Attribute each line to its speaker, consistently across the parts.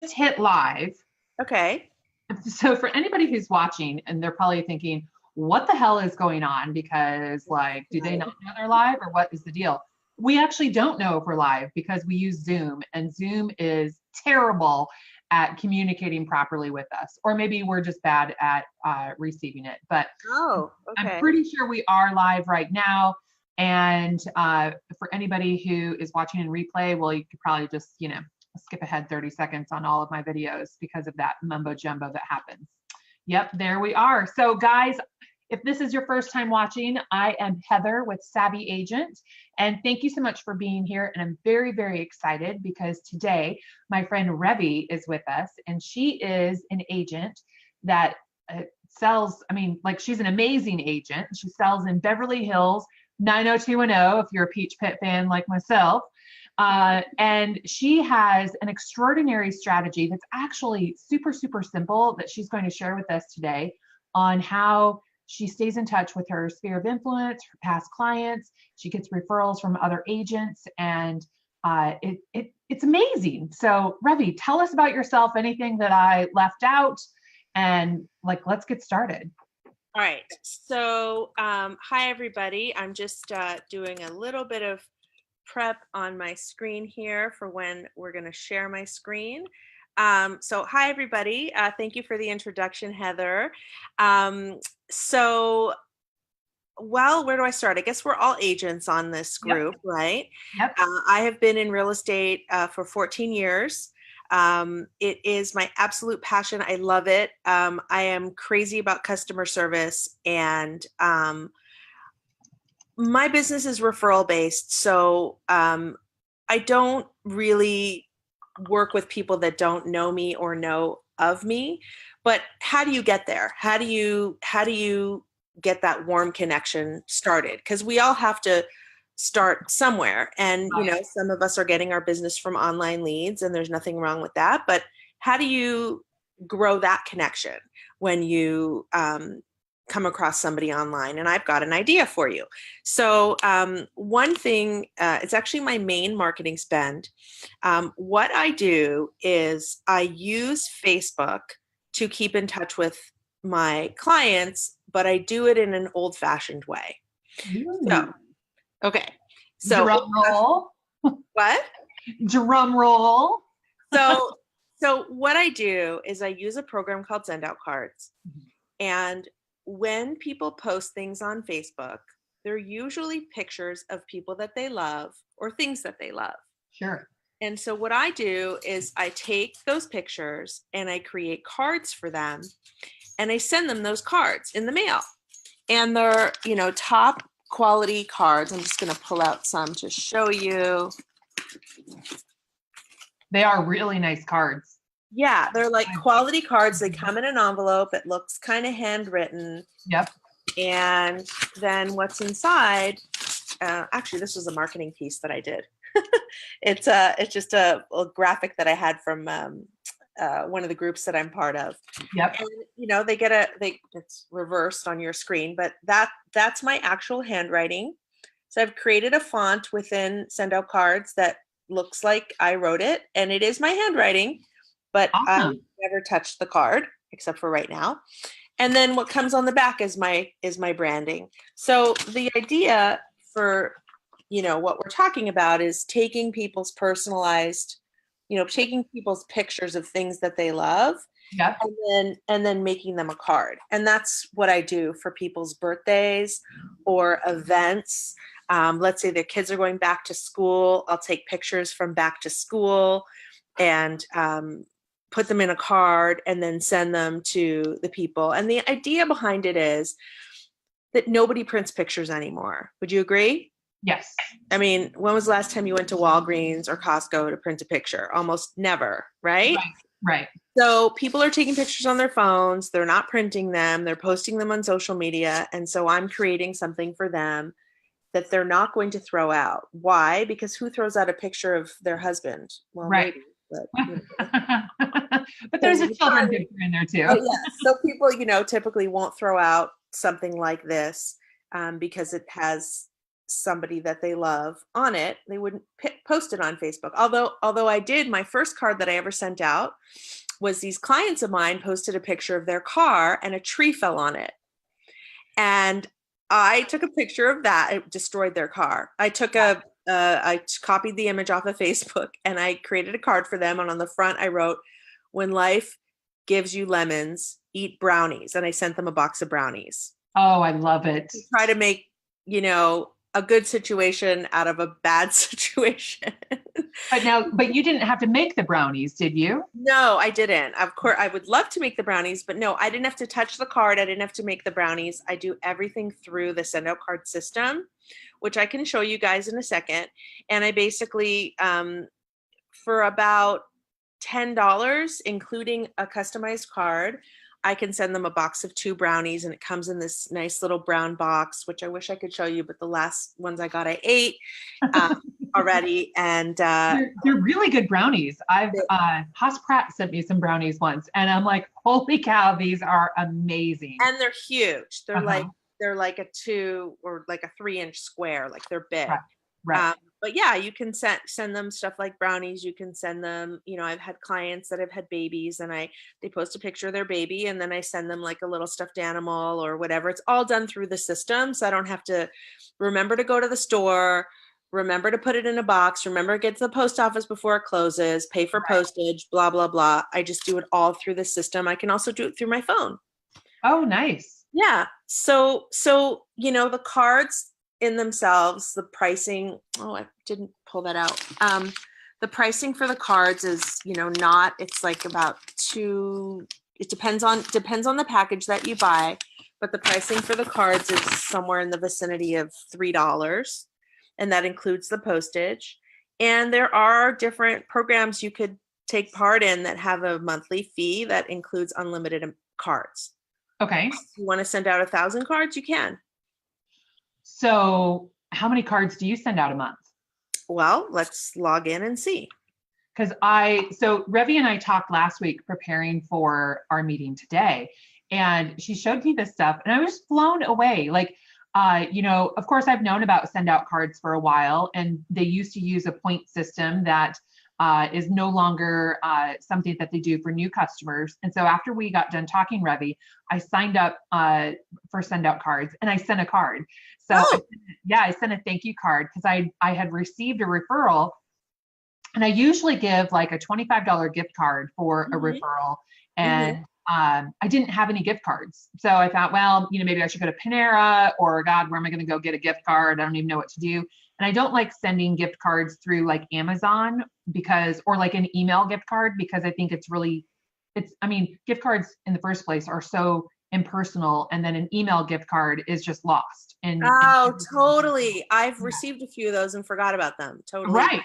Speaker 1: hit live.
Speaker 2: Okay.
Speaker 1: So for anybody who's watching and they're probably thinking, what the hell is going on? Because like, do they not know they're live or what is the deal? We actually don't know if we're live because we use Zoom, and Zoom is terrible at communicating properly with us, or maybe we're just bad at receiving it. But
Speaker 2: Oh,
Speaker 1: I'm
Speaker 2: okay.
Speaker 1: pretty sure we are live right now. And for anybody who is watching in replay, well, you could probably just, skip ahead 30 seconds on all of my videos because of that mumbo jumbo that happens. Yep, there we are. So guys, if this is your first time watching, I am Heather with Savvy Agent, and thank you so much for being here. And I'm very, very excited because today my friend Revi is with us, and she is an agent that sells, like she's an amazing agent. She sells in Beverly Hills, 90210, if you're a Peach Pit fan like myself. And she has an extraordinary strategy that's actually super, super simple that she's going to share with us today on how she stays in touch with her sphere of influence, her past clients. She gets referrals from other agents, and it's amazing. So Revi, tell us about yourself, anything that I left out, and let's get started.
Speaker 2: All right. So, hi everybody. I'm just doing a little bit of prep on my screen here for when we're going to share my screen. So hi everybody. Thank you for the introduction, Heather. Well, where do I start? I guess we're all agents on this group,
Speaker 1: Yep.
Speaker 2: right?
Speaker 1: Yep.
Speaker 2: I have been in real estate for 14 years. It is my absolute passion. I love it. I am crazy about customer service, and my business is referral based. So I don't really work with people that don't know me or know of me. But how do you get there? How do you get that warm connection started? Because we all have to start somewhere. And, some of us are getting our business from online leads, and there's nothing wrong with that. But how do you grow that connection when you come across somebody online? And I've got an idea for you. So one thing, it's actually my main marketing spend. What I do is I use Facebook to keep in touch with my clients, but I do it in an old-fashioned way. So, okay. So
Speaker 1: drum roll.
Speaker 2: What?
Speaker 1: Drum roll.
Speaker 2: So what I do is I use a program called Send Out Cards. And when people post things on Facebook, they're usually pictures of people that they love or things that they love.
Speaker 1: Sure.
Speaker 2: And so what I do is I take those pictures and I create cards for them, and I send them those cards in the mail. And they're, top quality cards. I'm just going to pull out some to show you.
Speaker 1: They are really nice cards.
Speaker 2: Yeah, they're like quality cards. They come in an envelope. It looks kind of handwritten.
Speaker 1: Yep.
Speaker 2: And then what's inside, actually, this was a marketing piece that I did. It's just a graphic that I had from one of the groups that I'm part of.
Speaker 1: Yep.
Speaker 2: And, it's reversed on your screen, but that's my actual handwriting. So I've created a font within Send Out Cards that looks like I wrote it, and it is my handwriting, but
Speaker 1: awesome.
Speaker 2: I never touched the card except for right now. And then what comes on the back is my branding. So the idea for, what we're talking about is taking people's personalized, taking people's pictures of things that they love.
Speaker 1: Yep.
Speaker 2: And then making them a card. And that's what I do for people's birthdays or events. Let's say their kids are going back to school. I'll take pictures from back to school and put them in a card and then send them to the people. And the idea behind it is that nobody prints pictures anymore. Would you agree?
Speaker 1: Yes.
Speaker 2: I mean, when was the last time you went to Walgreens or Costco to print a picture? Almost never, right?
Speaker 1: Right.
Speaker 2: So people are taking pictures on their phones. They're not printing them. They're posting them on social media. And so I'm creating something for them that they're not going to throw out. Why? Because who throws out a picture of their husband? Well,
Speaker 1: right.
Speaker 2: Maybe, but
Speaker 1: there's a children's picture in there too.
Speaker 2: Yeah. So people, typically won't throw out something like this because it has somebody that they love on it, they wouldn't post it on Facebook. Although I did, my first card that I ever sent out was these clients of mine posted a picture of their car and a tree fell on it. And I took a picture of that. It destroyed their car. I copied the image off of Facebook and I created a card for them. And on the front, I wrote, "When life gives you lemons, eat brownies." And I sent them a box of brownies.
Speaker 1: Oh, I love it.
Speaker 2: Try to make, a good situation out of a bad situation.
Speaker 1: But you didn't have to make the brownies, did you?
Speaker 2: No, I didn't. Of course, I would love to make the brownies, but no, I didn't have to touch the card. I didn't have to make the brownies. I do everything through the send out card system, which I can show you guys in a second. And I basically, for about $10, including a customized card, I can send them a box of 2 brownies, and it comes in this nice little brown box, which I wish I could show you, but the last ones I got, I ate already. And
Speaker 1: they're really good brownies. Haas Pratt sent me some brownies once, and I'm like, holy cow, these are amazing.
Speaker 2: And they're huge. They're like a 2 or like a 3-inch square, like they're big.
Speaker 1: Right.
Speaker 2: But yeah, you can send them stuff like brownies. You can send them, I've had clients that have had babies, and they post a picture of their baby, and then I send them like a little stuffed animal or whatever. It's all done through the system, so I don't have to remember to go to the store, remember to put it in a box, remember to get to the post office before it closes, pay for postage, blah, blah, blah. I just do it all through the system. I can also do it through my phone.
Speaker 1: Oh, nice.
Speaker 2: Yeah. So, the cards in themselves, the pricing, I didn't pull that out. The pricing for the cards is, it's like about it depends on the package that you buy, but the pricing for the cards is somewhere in the vicinity of $3. And that includes the postage. And there are different programs you could take part in that have a monthly fee that includes unlimited cards.
Speaker 1: Okay.
Speaker 2: If you want to send out 1,000 cards, you can.
Speaker 1: So how many cards do you send out a month?
Speaker 2: Well, let's log in and see.
Speaker 1: So Revi and I talked last week preparing for our meeting today, and she showed me this stuff and I was blown away. Like, of course I've known about send out cards for a while, and they used to use a point system that is no longer something that they do for new customers. And so after we got done talking, Revi, I signed up for send out cards, and I sent a card. So I sent a thank you card because I had received a referral, and I usually give like a $25 gift card for a referral. And I didn't have any gift cards. So I thought, well, maybe I should go to Panera, or God, where am I going to go get a gift card? I don't even know what to do. And I don't like sending gift cards through like Amazon or like an email gift card, because I think gift cards in the first place are so impersonal, and then an email gift card is just lost.
Speaker 2: Totally. I've received a few of those and forgot about them. Totally.
Speaker 1: Right.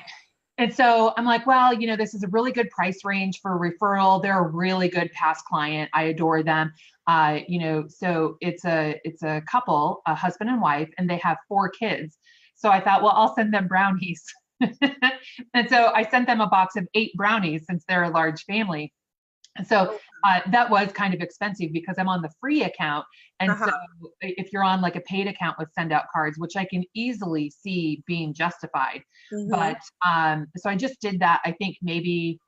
Speaker 1: And so I'm like, well, this is a really good price range for a referral. They're a really good past client. I adore them. So it's a couple, a husband and wife, and they have 4 kids. So I thought, well, I'll send them brownies. And so I sent them a box of 8 brownies, since they're a large family. And so that was kind of expensive because I'm on the free account. And so if you're on like a paid account with send out cards, which I can easily see being justified. But so I just did that, I think maybe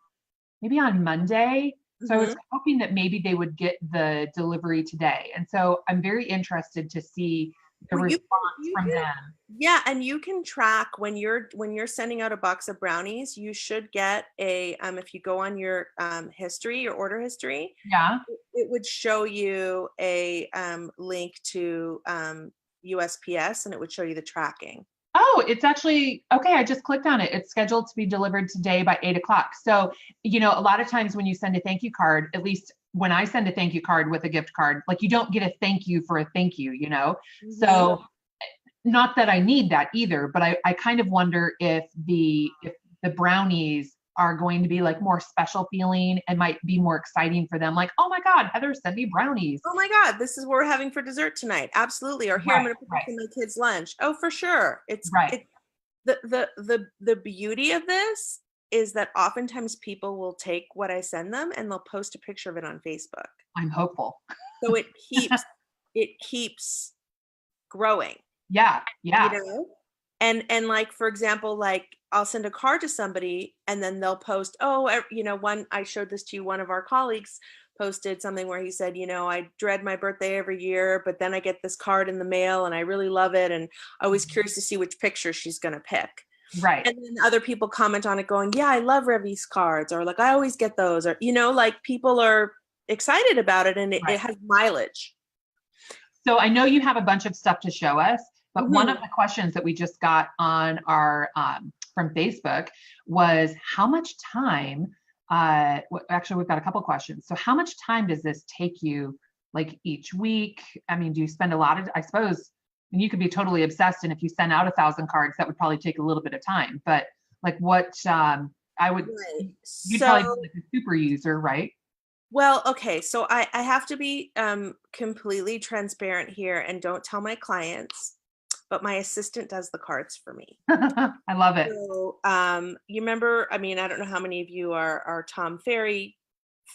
Speaker 1: on Monday. So I was hoping that maybe they would get the delivery today. And so I'm very interested to see the response from them.
Speaker 2: Yeah, and you can track when you're sending out a box of brownies, you should get a if you go on your history, your order history, it would show you a link to USPS, and it would show you the tracking.
Speaker 1: Oh, it's actually okay. I just clicked on it. It's scheduled to be delivered today by 8:00. So, a lot of times when you send a thank you card, at least when I send a thank you card with a gift card, like you don't get a thank you for a thank you, So not that I need that either, but I kind of wonder if the brownies are going to be like more special feeling and might be more exciting for them. Like, oh my God, Heather, send me brownies.
Speaker 2: Oh my God, this is what we're having for dessert tonight. Absolutely. Or here, I'm going to put this in my kids' lunch. Oh, for sure. It's the beauty of this is that oftentimes people will take what I send them and they'll post a picture of it on Facebook.
Speaker 1: I'm hopeful.
Speaker 2: So it keeps growing.
Speaker 1: Yeah.
Speaker 2: And like, for example, like I'll send a card to somebody and then they'll post, oh, one, I showed this to you, one of our colleagues posted something where he said, I dread my birthday every year, but then I get this card in the mail and I really love it. And I was curious to see which picture she's going to pick.
Speaker 1: Right.
Speaker 2: And then other people comment on it going, yeah, I love Revi's cards, or like, I always get those, or, like people are excited about it, and it has mileage.
Speaker 1: So I know you have a bunch of stuff to show us, but one of
Speaker 2: Mhm.
Speaker 1: the questions that we just got on our from Facebook was how much time, actually we've got a couple questions. So how much time does this take you, like each week? I mean, do you spend a lot of, I suppose, and you could be totally obsessed, and if you send out 1,000 cards, that would probably take a little bit of time, but like what, I would,
Speaker 2: Right.
Speaker 1: you'd
Speaker 2: So,
Speaker 1: probably be like a super user, right?
Speaker 2: well, okay. So I have to be completely transparent here and don't tell my clients, but my assistant does the cards for me.
Speaker 1: I love it.
Speaker 2: So you remember, I mean, I don't know how many of you are Tom Ferry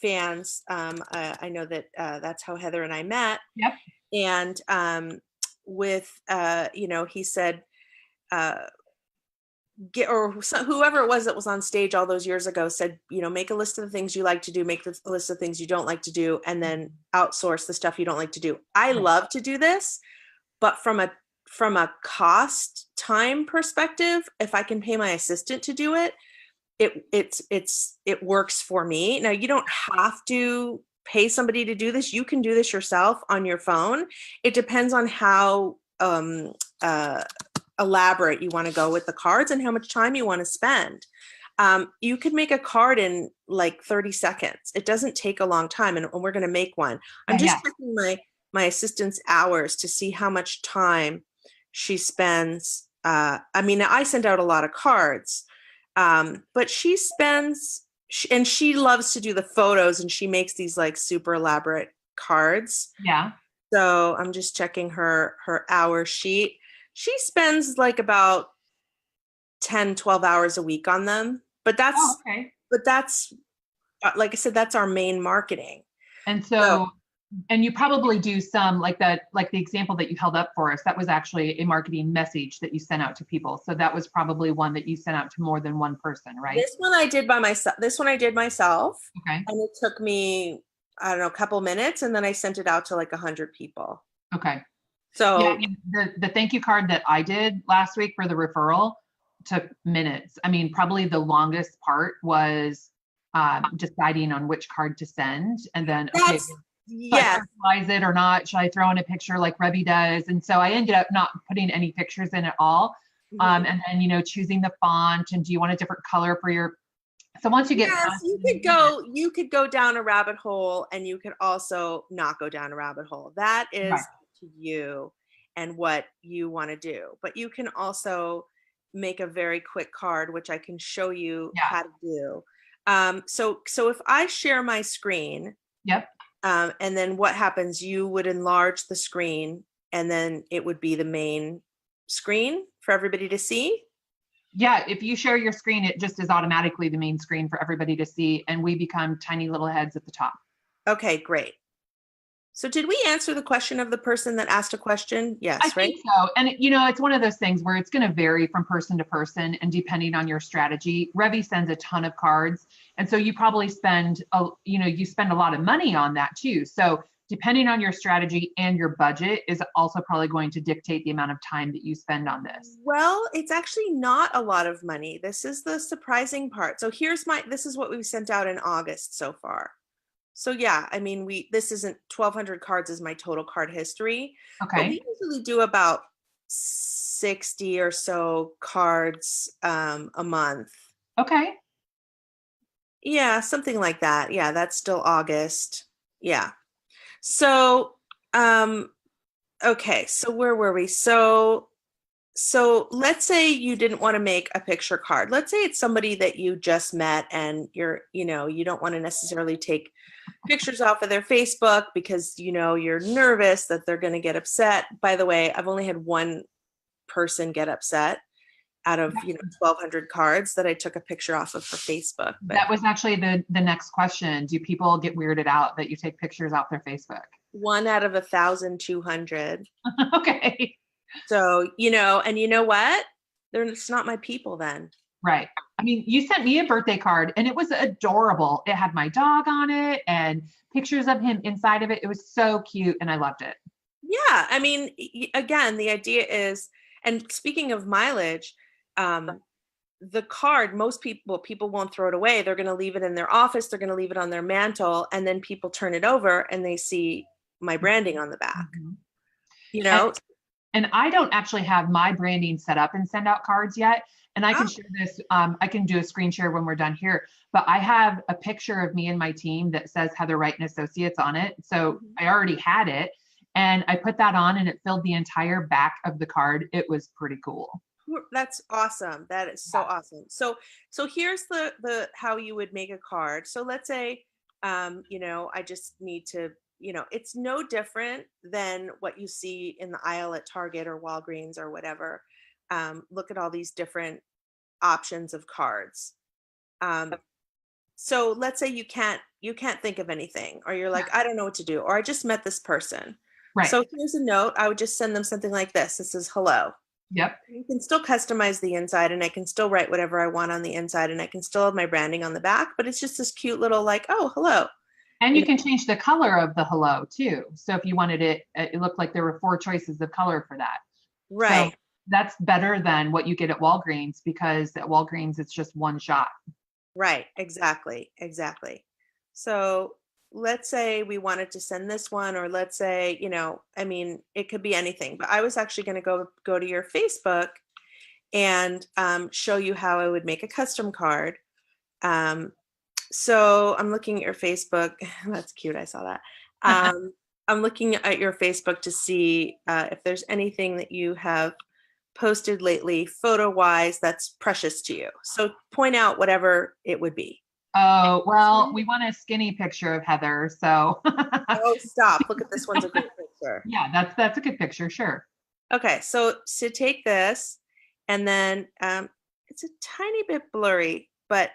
Speaker 2: fans. I know that that's how Heather and I met.
Speaker 1: Yep.
Speaker 2: And with, he said, whoever it was that was on stage all those years ago said, make a list of the things you like to do, make a list of things you don't like to do, and then outsource the stuff you don't like to do. I love to do this, but from a cost time perspective, if I can pay my assistant to do it, it works for me. Now, you don't have to pay somebody to do this. You can do this yourself on your phone. It depends on how elaborate you want to go with the cards and how much time you want to spend. You could make a card in like 30 seconds. It doesn't take a long time, and we're going to make one. I'm just checking my assistant's hours to see how much time she spends. I mean, I send out a lot of cards, but she spends, and she loves to do the photos, and she makes these like super elaborate cards.
Speaker 1: Yeah.
Speaker 2: So I'm just checking her hour sheet. She spends like about 10, 12 hours a week on them, but that's, like I said, that's our main marketing.
Speaker 1: And so, and you probably do some like that, like the example that you held up for us, that was actually a marketing message that you sent out to people. So that was probably one that you sent out to more than one person, right?
Speaker 2: This one I did by myself. This one I did myself.
Speaker 1: Okay.
Speaker 2: And it took me, I don't know, a couple minutes, and then I sent it out to like 100 people.
Speaker 1: Okay.
Speaker 2: So
Speaker 1: yeah, the thank you card that I did last week for the referral took minutes. I mean, probably the longest part was deciding on which card to send, and then okay,
Speaker 2: yes,
Speaker 1: personalize it or not. Should I throw in a picture like Revi does? And so I ended up not putting any pictures in at all. And then choosing the font, and do you want a different color for your. So once you get
Speaker 2: you could go down a rabbit hole, and you could also not go down a rabbit hole. That is to you and what you want to do. But you can also make a very quick card, which I can show you how to do. So if I share my screen, and then what happens, you would enlarge the screen, and then it would be the main screen for everybody to see.
Speaker 1: Yeah, if you share your screen, it just is automatically the main screen for everybody to see, and we become tiny little heads at the top.
Speaker 2: Okay, great. So did we answer the question of the person that asked a question? Yes,
Speaker 1: I think so. And it's one of those things where it's going to vary from person to person, and depending on your strategy. Revi sends a ton of cards, and so you probably spend you spend a lot of money on that too. So depending on your strategy and your budget is also probably going to dictate the amount of time that you spend on this.
Speaker 2: Well, it's actually not a lot of money. This is the surprising part. So this is what we've sent out in August so far. So yeah, I mean, this isn't 1,200 cards is my total card history.
Speaker 1: Okay.
Speaker 2: But we usually do about 60 or so cards a month.
Speaker 1: Okay.
Speaker 2: Yeah, something like that. Yeah, that's still August. Yeah. So, okay. So where were we? So let's say you didn't want to make a picture card. Let's say it's somebody that you just met, and you don't want to necessarily take pictures off of their Facebook because you're nervous that they're going to get upset. By the way, I've only had one person get upset out of 1,200 cards that I took a picture off of for Facebook. But
Speaker 1: that was actually the next question. Do people get weirded out that you take pictures off their Facebook?
Speaker 2: 1 out of 1,200.
Speaker 1: Okay.
Speaker 2: So, and you know what? They're it's not my people then.
Speaker 1: Right. I mean, you sent me a birthday card and it was adorable. It had my dog on it and pictures of him inside of it. It was so cute and I loved it.
Speaker 2: Yeah, I mean, again, the idea is, and speaking of mileage, the card, most people won't throw it away. They're going to leave it in their office. They're going to leave it on their mantle, and then people turn it over and they see my branding on the back.
Speaker 1: Mhm.
Speaker 2: You know,
Speaker 1: And I don't actually have my branding set up and send out cards yet. And I can share this. I can do a screen share when we're done here. But I have a picture of me and my team that says Heather Wright and Associates on it. So I already had it. And I put that on and it filled the entire back of the card. It was pretty cool.
Speaker 2: that's awesome. That is so awesome. So here's the how you would make a card. So let's say, I just need to, it's no different than what you see in the aisle at Target or Walgreens or whatever. Look at all these different options of cards. So let's say you can't think of anything, or you're like, I don't know what to do, or I just met this person.
Speaker 1: Right.
Speaker 2: So here's a note. I would just send them something like this. This is hello.
Speaker 1: Yep.
Speaker 2: You can still customize the inside, and I can still write whatever I want on the inside, and I can still have my branding on the back, but it's just this cute little like, oh, hello.
Speaker 1: And you can change the color of the hello too. So if you wanted it looked like there were 4 choices of color for that.
Speaker 2: Right.
Speaker 1: So that's better than what you get at Walgreens, because at Walgreens, it's just one shot.
Speaker 2: Right. Exactly. So let's say we wanted to send this one, or let's say, it could be anything, but I was actually going to go to your Facebook and show you how I would make a custom card. So I'm looking at your Facebook. That's cute. I saw that. I'm looking at your Facebook to see if there's anything that you have posted lately, photo wise, that's precious to you. So point out whatever it would be.
Speaker 1: Oh, well, we want a skinny picture of Heather. So
Speaker 2: Oh, stop. Look at this one's a great picture.
Speaker 1: yeah, that's a good picture. Sure.
Speaker 2: Okay. So take this, and then it's a tiny bit blurry, but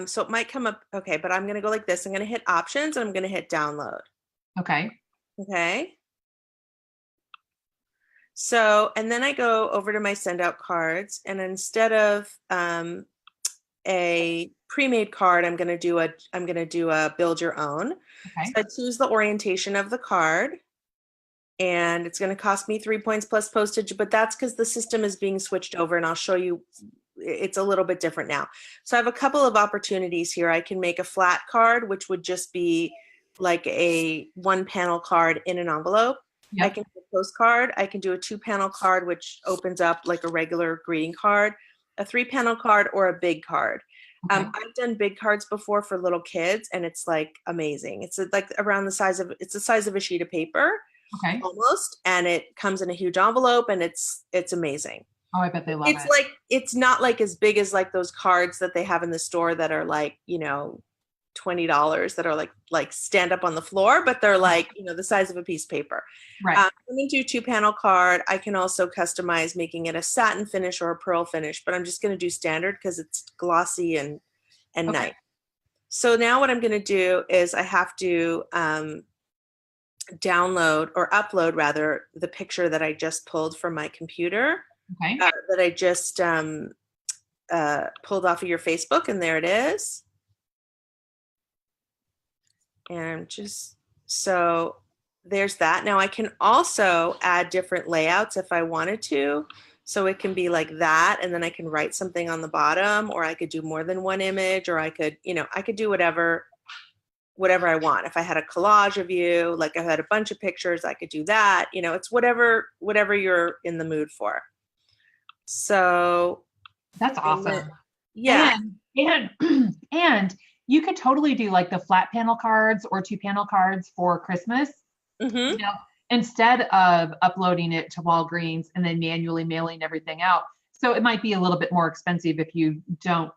Speaker 2: so it might come up. Okay. But I'm going to go like this. I'm going to hit options and I'm going to hit download.
Speaker 1: Okay.
Speaker 2: Okay. So, and then I go over to my send out cards, and instead of a pre-made card, I'm going to do a build your own.
Speaker 1: Okay.
Speaker 2: So I choose the orientation of the card, and it's going to cost me 3 points plus postage, but that's because the system is being switched over, and I'll show you it's a little bit different now. So I have a couple of opportunities here. I can make a flat card, which would just be like a 1-panel card in an envelope. Yep. I can do a postcard. I can do a 2-panel card, which opens up like a regular greeting card, a 3-panel card, or a big card. Okay. I've done big cards before for little kids, and it's like amazing. It's like around the size of a sheet of paper, okay, almost, and it comes in a huge envelope, and it's amazing.
Speaker 1: Oh, I bet they love it.
Speaker 2: It's like, it's not like as big as like those cards that they have in the store that are like, $20 that are like stand up on the floor, but they're like, the size of a piece of paper.
Speaker 1: Right.
Speaker 2: I'm going to do 2-panel card. I can also customize making it a satin finish or a pearl finish, but I'm just going to do standard because it's glossy and okay, nice. So now what I'm going to do is I have to download or upload rather the picture that I just pulled from my computer.
Speaker 1: Okay.
Speaker 2: That I just pulled off of your Facebook, and there it is. And just so there's that. Now I can also add different layouts if I wanted to. So it can be like that, and then I can write something on the bottom, or I could do more than one image, or I could, I could do whatever I want. If I had a collage of you, like I had a bunch of pictures, I could do that. It's whatever you're in the mood for. So
Speaker 1: that's awesome.
Speaker 2: Yeah.
Speaker 1: And you could totally do like the flat panel cards or 2-panel cards for Christmas.
Speaker 2: Mm-hmm.
Speaker 1: Instead of uploading it to Walgreens and then manually mailing everything out. So it might be a little bit more expensive if you don't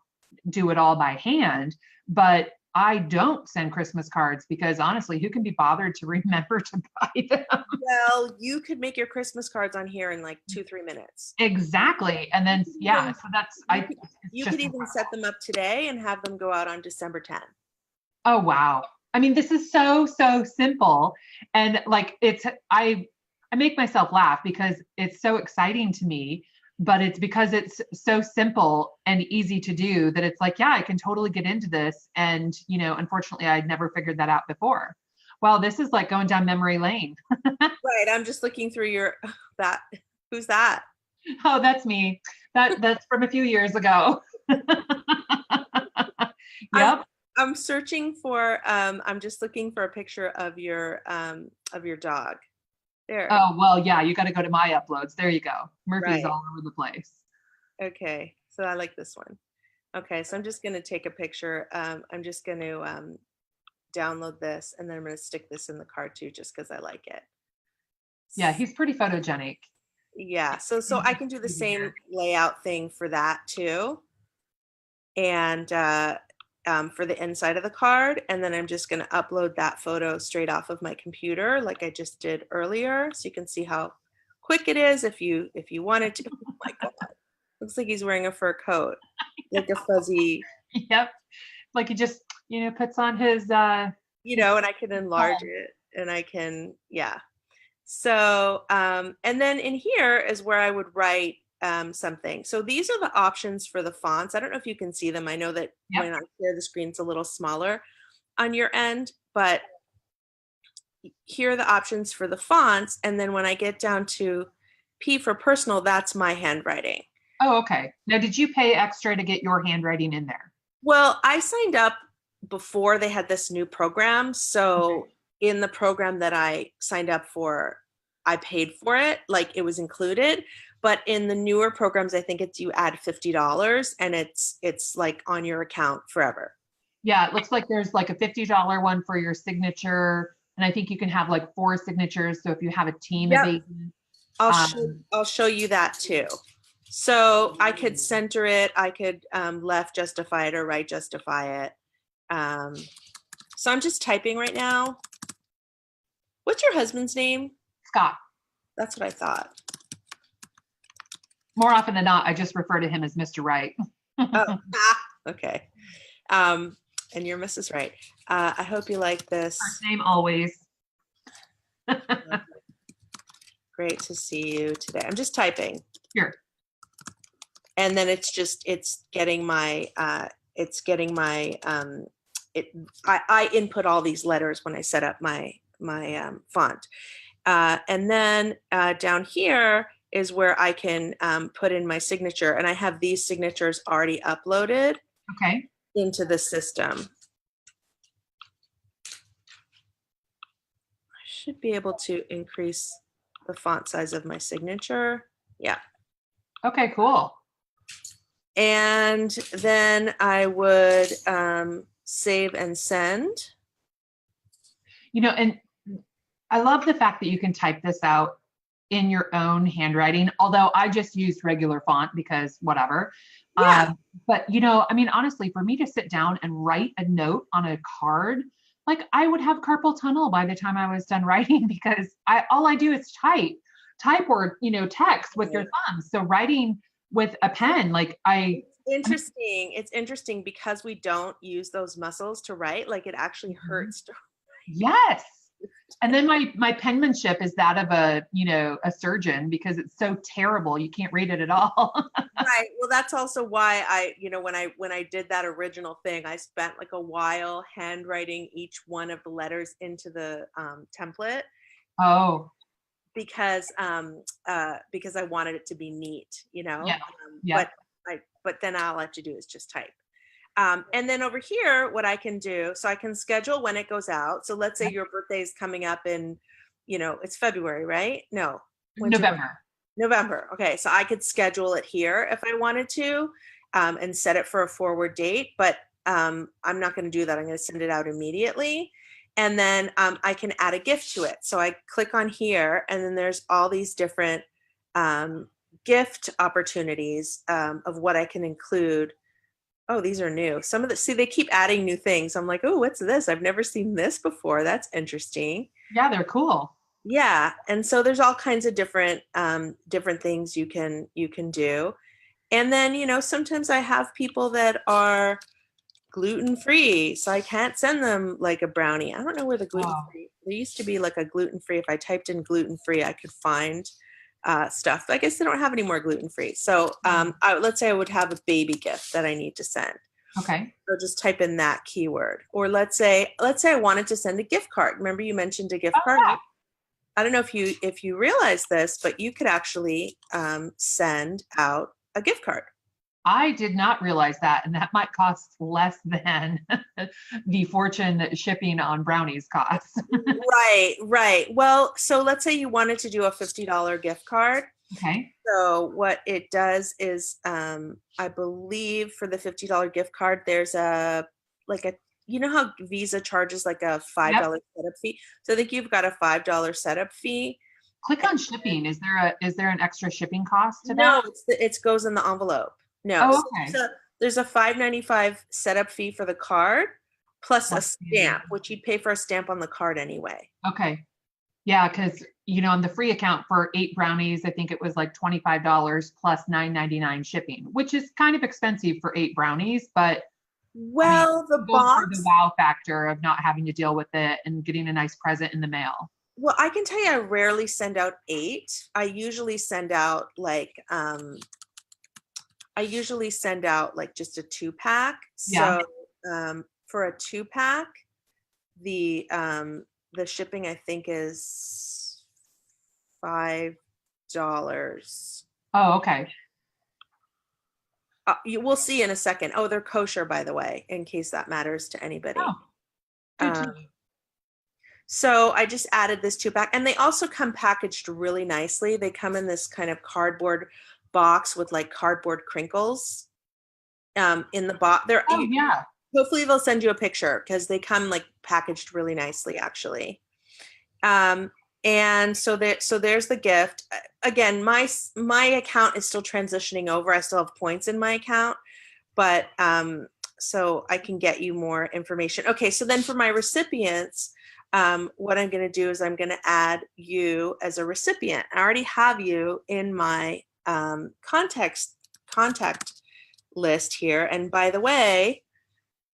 Speaker 1: do it all by hand, but I don't send Christmas cards because honestly, who can be bothered to remember to buy them?
Speaker 2: Well, you could make your Christmas cards on here in like 2-3 minutes.
Speaker 1: Exactly. And then, yeah, so that's,
Speaker 2: you could even set them up today and have them go out on December 10th.
Speaker 1: Oh, wow. I mean, this is so simple. And like, I make myself laugh because it's so exciting to me. but it's because it's so simple and easy to do that it's like, yeah, I can totally get into this. And, you know, unfortunately, I'd never figured that out before. Wow, this is like going down memory lane.
Speaker 2: Right. I'm just looking through your that. Who's that?
Speaker 1: Oh, that's me. That's from a few years ago.
Speaker 2: I'm
Speaker 1: Yep.
Speaker 2: I'm searching for I'm just looking for a picture of your dog. There.
Speaker 1: Oh, well, yeah, you got to go to my uploads. There you go. Murphy's
Speaker 2: Right.
Speaker 1: all over the place.
Speaker 2: Okay. So I like this one. Okay, so I'm just going to take a picture. I'm just going to download this, and then I'm going to stick this in the card too, just because I like it.
Speaker 1: Yeah, he's pretty photogenic.
Speaker 2: Yeah, so I can do the same layout thing for that too, and for the inside of the card, and then I'm just going to upload that photo straight off of my computer, like I just did earlier, so you can see how quick it is if you wanted to. Oh my God, looks like he's wearing a fur coat, like a fuzzy.
Speaker 1: Yep. Like he just, you know, puts on his
Speaker 2: And I can enlarge it, and I can, yeah. So, and then in here is where I would write something. So these are the options for the fonts. I don't know if you can see them. I know that when I share the screen, it's a little smaller on your end, but here are the options for the fonts. And then when I get down to P for personal, that's my handwriting.
Speaker 1: Oh, okay. Now, did you pay extra to get your handwriting in there?
Speaker 2: Well, I signed up before they had this new program. So in the program that I signed up for, I paid for it, like it was included. But in the newer programs, I think it's you add $50 and it's like on your account forever.
Speaker 1: Yeah, it looks like there's like a $50 one for your signature. And I think you can have like 4 signatures. So if you have a team of agents.
Speaker 2: I'll show you that too. So I could center it, I could left justify it or right justify it. So I'm just typing right now. What's your husband's name?
Speaker 1: Scott.
Speaker 2: That's what I thought.
Speaker 1: More often than not, I just refer to him as Mr. Right.
Speaker 2: Okay. And you're Mrs. Wright. I hope you like this.
Speaker 1: First name always.
Speaker 2: Great to see you today. I'm just typing.
Speaker 1: Here.
Speaker 2: And then it's getting my I input all these letters when I set up my font. And then down here is where I can put in my signature, and I have these signatures already uploaded into the system. I should be able to increase the font size of my signature. Yeah.
Speaker 1: Okay, cool.
Speaker 2: And then I would save and send.
Speaker 1: You know, and I love the fact that you can type this out in your own handwriting, although I just used regular font because whatever.
Speaker 2: Yeah.
Speaker 1: But, you know, I mean, honestly, for me to sit down and write a note on a card, like I would have carpal tunnel by the time I was done writing because all I do is type or, you know, text with your thumbs. So writing with a pen, like
Speaker 2: it's interesting because we don't use those muscles to write, like it actually hurts to write.
Speaker 1: Yes. And then my penmanship is that of a surgeon because it's so terrible you can't read it at all.
Speaker 2: Right. Well, that's also why when I did that original thing, I spent like a while handwriting each one of the letters into the template.
Speaker 1: Oh.
Speaker 2: Because I wanted it to be neat, you know.
Speaker 1: Yeah.
Speaker 2: But then all I have to do is just type. And then over here, what I can do, so I can schedule when it goes out. So let's say your birthday is coming up in, it's February, right? No. November. Okay. So I could schedule it here if I wanted to and set it for a forward date, but I'm not going to do that. I'm going to send it out immediately. And then I can add a gift to it. So I click on here and then there's all these different gift opportunities of what I can include. Oh, these are new. They keep adding new things. I'm like, oh, what's this? I've never seen this before. That's interesting.
Speaker 1: Yeah, they're cool.
Speaker 2: Yeah. And so there's all kinds of different things you can do. And then, sometimes I have people that are gluten-free, so I can't send them like a brownie. I don't know where the gluten-free, there used to be like a gluten-free. If I typed in gluten-free, I could find stuff. I guess they don't have any more gluten-free. So let's say I would have a baby gift that I need to send.
Speaker 1: Okay.
Speaker 2: So just type in that keyword. Or let's say I wanted to send a gift card. Remember you mentioned a gift card?
Speaker 1: Yeah.
Speaker 2: I don't know if you realize this, but you could actually send out a gift card.
Speaker 1: I did not realize that, and that might cost less than the fortune that shipping on brownies costs.
Speaker 2: Right. Well, so let's say you wanted to do a $50 gift card.
Speaker 1: Okay.
Speaker 2: So what it does is, I believe for the $50 gift card, there's you know how Visa charges like a $5 setup fee? So I think you've got a $5 setup fee.
Speaker 1: Click on shipping. Is there an extra shipping cost to that?
Speaker 2: No, it goes in the envelope. No.
Speaker 1: Oh, okay.
Speaker 2: So there's a $5.95 setup fee for the card plus a stamp, which you'd pay for a stamp on the card anyway.
Speaker 1: Okay. Yeah, because on the free account for 8 brownies, I think it was like $25 plus $9.99 shipping, which is kind of expensive for 8 brownies, but
Speaker 2: the box
Speaker 1: for the wow factor of not having to deal with it and getting a nice present in the mail.
Speaker 2: Well, I can tell you I rarely send out 8. I usually send out just a 2-pack.
Speaker 1: Yeah.
Speaker 2: So for a 2-pack, the shipping I think is $5.
Speaker 1: Oh, okay.
Speaker 2: You will see in a second. Oh, they're kosher, by the way, in case that matters to anybody.
Speaker 1: Oh, good to know.
Speaker 2: So I just added this 2-pack, and they also come packaged really nicely. They come in this kind of cardboard box with like cardboard crinkles in the box.
Speaker 1: Yeah.
Speaker 2: Hopefully they'll send you a picture because they come like packaged really nicely, actually. And so there's the gift. Again, my account is still transitioning over. I still have points in my account, but so I can get you more information. Okay, so then for my recipients, what I'm going to do is I'm going to add you as a recipient. I already have you in my contact list here. And by the way,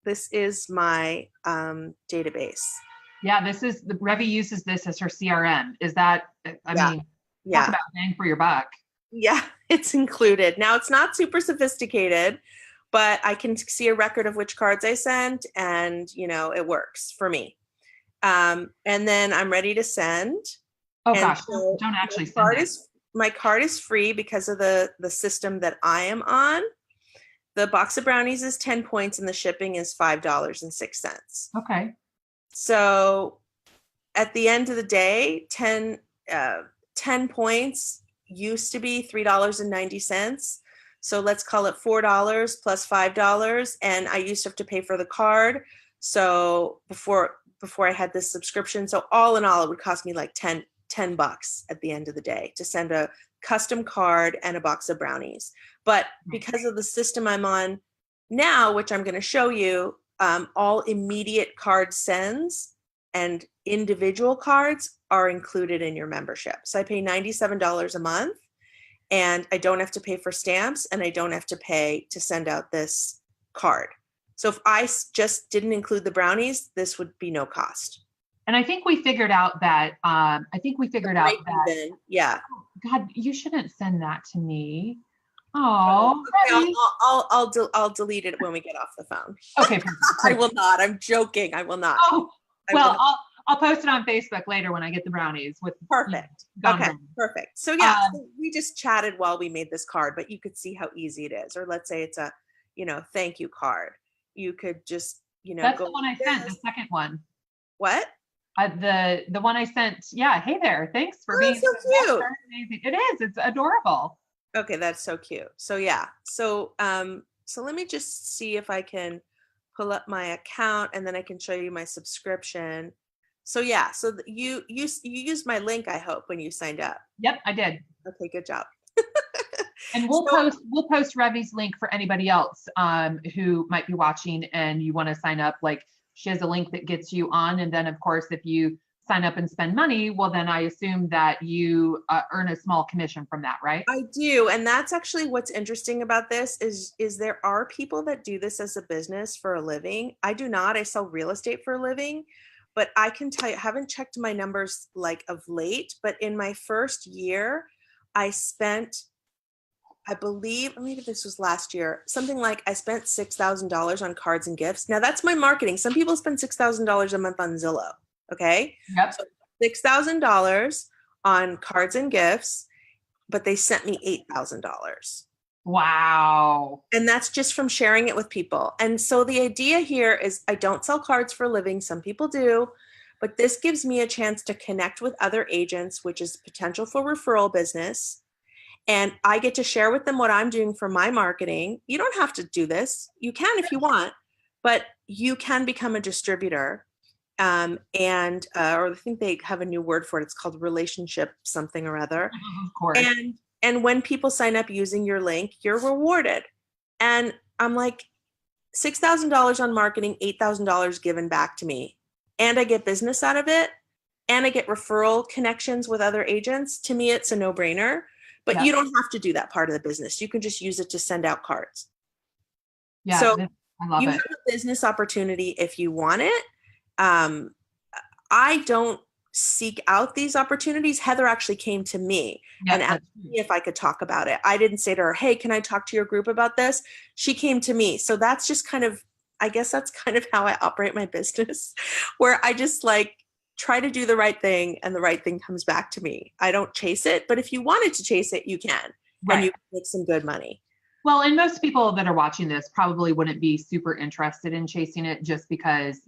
Speaker 2: this is my database.
Speaker 1: Yeah, Revi uses this as her CRM. Is that, talk about bang for your buck.
Speaker 2: Yeah, it's included. Now it's not super sophisticated, but I can see a record of which cards I sent, and it works for me. And then I'm ready to send.
Speaker 1: Oh gosh, so don't actually send it.
Speaker 2: My card is free because of the system that I am on. The box of brownies is 10 points and the shipping is $5.06.
Speaker 1: Okay.
Speaker 2: So at the end of the day, 10 points used to be $3.90. So let's call it $4 plus $5. And I used to have to pay for the card. So before I had this subscription. So all in all, it would cost me like $10 at the end of the day to send a custom card and a box of brownies. But because of the system I'm on now, which I'm going to show you, all immediate card sends and individual cards are included in your membership. So I pay $97 a month, and I don't have to pay for stamps, and I don't have to pay to send out this card. So if I just didn't include the brownies, this would be no cost.
Speaker 1: And I think we figured out that,
Speaker 2: yeah.
Speaker 1: Oh, God, you shouldn't send that to me. Oh,
Speaker 2: okay, I'll delete it when we get off the phone.
Speaker 1: Okay, perfect.
Speaker 2: I will not. I'm joking. I will not.
Speaker 1: Oh, well, I'll post it on Facebook later when I get the brownies with.
Speaker 2: Perfect. Okay, perfect. So yeah, so we just chatted while we made this card, but you could see how easy it is. Or let's say it's a, thank you card. You could just,
Speaker 1: That's the one I sent. The second one.
Speaker 2: What?
Speaker 1: The one I sent. Yeah. Hey there. Thanks for being
Speaker 2: so cute.
Speaker 1: Amazing. It is. It's adorable.
Speaker 2: Okay, that's so cute. So yeah. So let me just see if I can pull up my account, and then I can show you my subscription. So yeah. So you used my link, I hope, when you signed up.
Speaker 1: Yep, I did.
Speaker 2: Okay, good job.
Speaker 1: And we'll post Revi's link for anybody else who might be watching and you want to sign up. Like, she has a link that gets you on, and then of course if you sign up and spend money, well then I assume that you earn a small commission from that, right?
Speaker 2: I do, and that's actually what's interesting about this is there are people that do this as a business for a living. I do not. I sell real estate for a living, but I can tell you, I haven't checked my numbers like of late, but in my first year, I spent, I believe, maybe this was last year, something like I spent $6,000 on cards and gifts. Now that's my marketing. Some people spend $6,000 a month on Zillow. Okay.
Speaker 1: Yep.
Speaker 2: So $6,000 on cards and gifts, but they sent me $8,000.
Speaker 1: Wow.
Speaker 2: And that's just from sharing it with people. And so the idea here is I don't sell cards for a living. Some people do, but this gives me a chance to connect with other agents, which is potential for referral business. And I get to share with them what I'm doing for my marketing. You don't have to do this. You can if you want, but you can become a distributor. Or I think they have a new word for it. It's called relationship something or other.
Speaker 1: Of course.
Speaker 2: And when people sign up using your link, you're rewarded. And I'm like, $6,000 on marketing, $8,000 given back to me. And I get business out of it. And I get referral connections with other agents. To me, it's a no-brainer. But
Speaker 1: Yeah.
Speaker 2: you don't have to do that part of the business. You can just use it to send out cards.
Speaker 1: Yeah,
Speaker 2: So
Speaker 1: I love
Speaker 2: you
Speaker 1: it.
Speaker 2: have a business opportunity if you want it. I don't seek out these opportunities. Heather actually came to me and asked me if I could talk about it. I didn't say to her, hey, can I talk to your group about this? She came to me. So that's just kind of, I guess that's kind of how I operate my business, where I just like try to do the right thing and the right thing comes back to me. I don't chase it, but if you wanted to chase it, you can, and you can make some good money.
Speaker 1: Well, and most people that are watching this probably wouldn't be super interested in chasing it just because,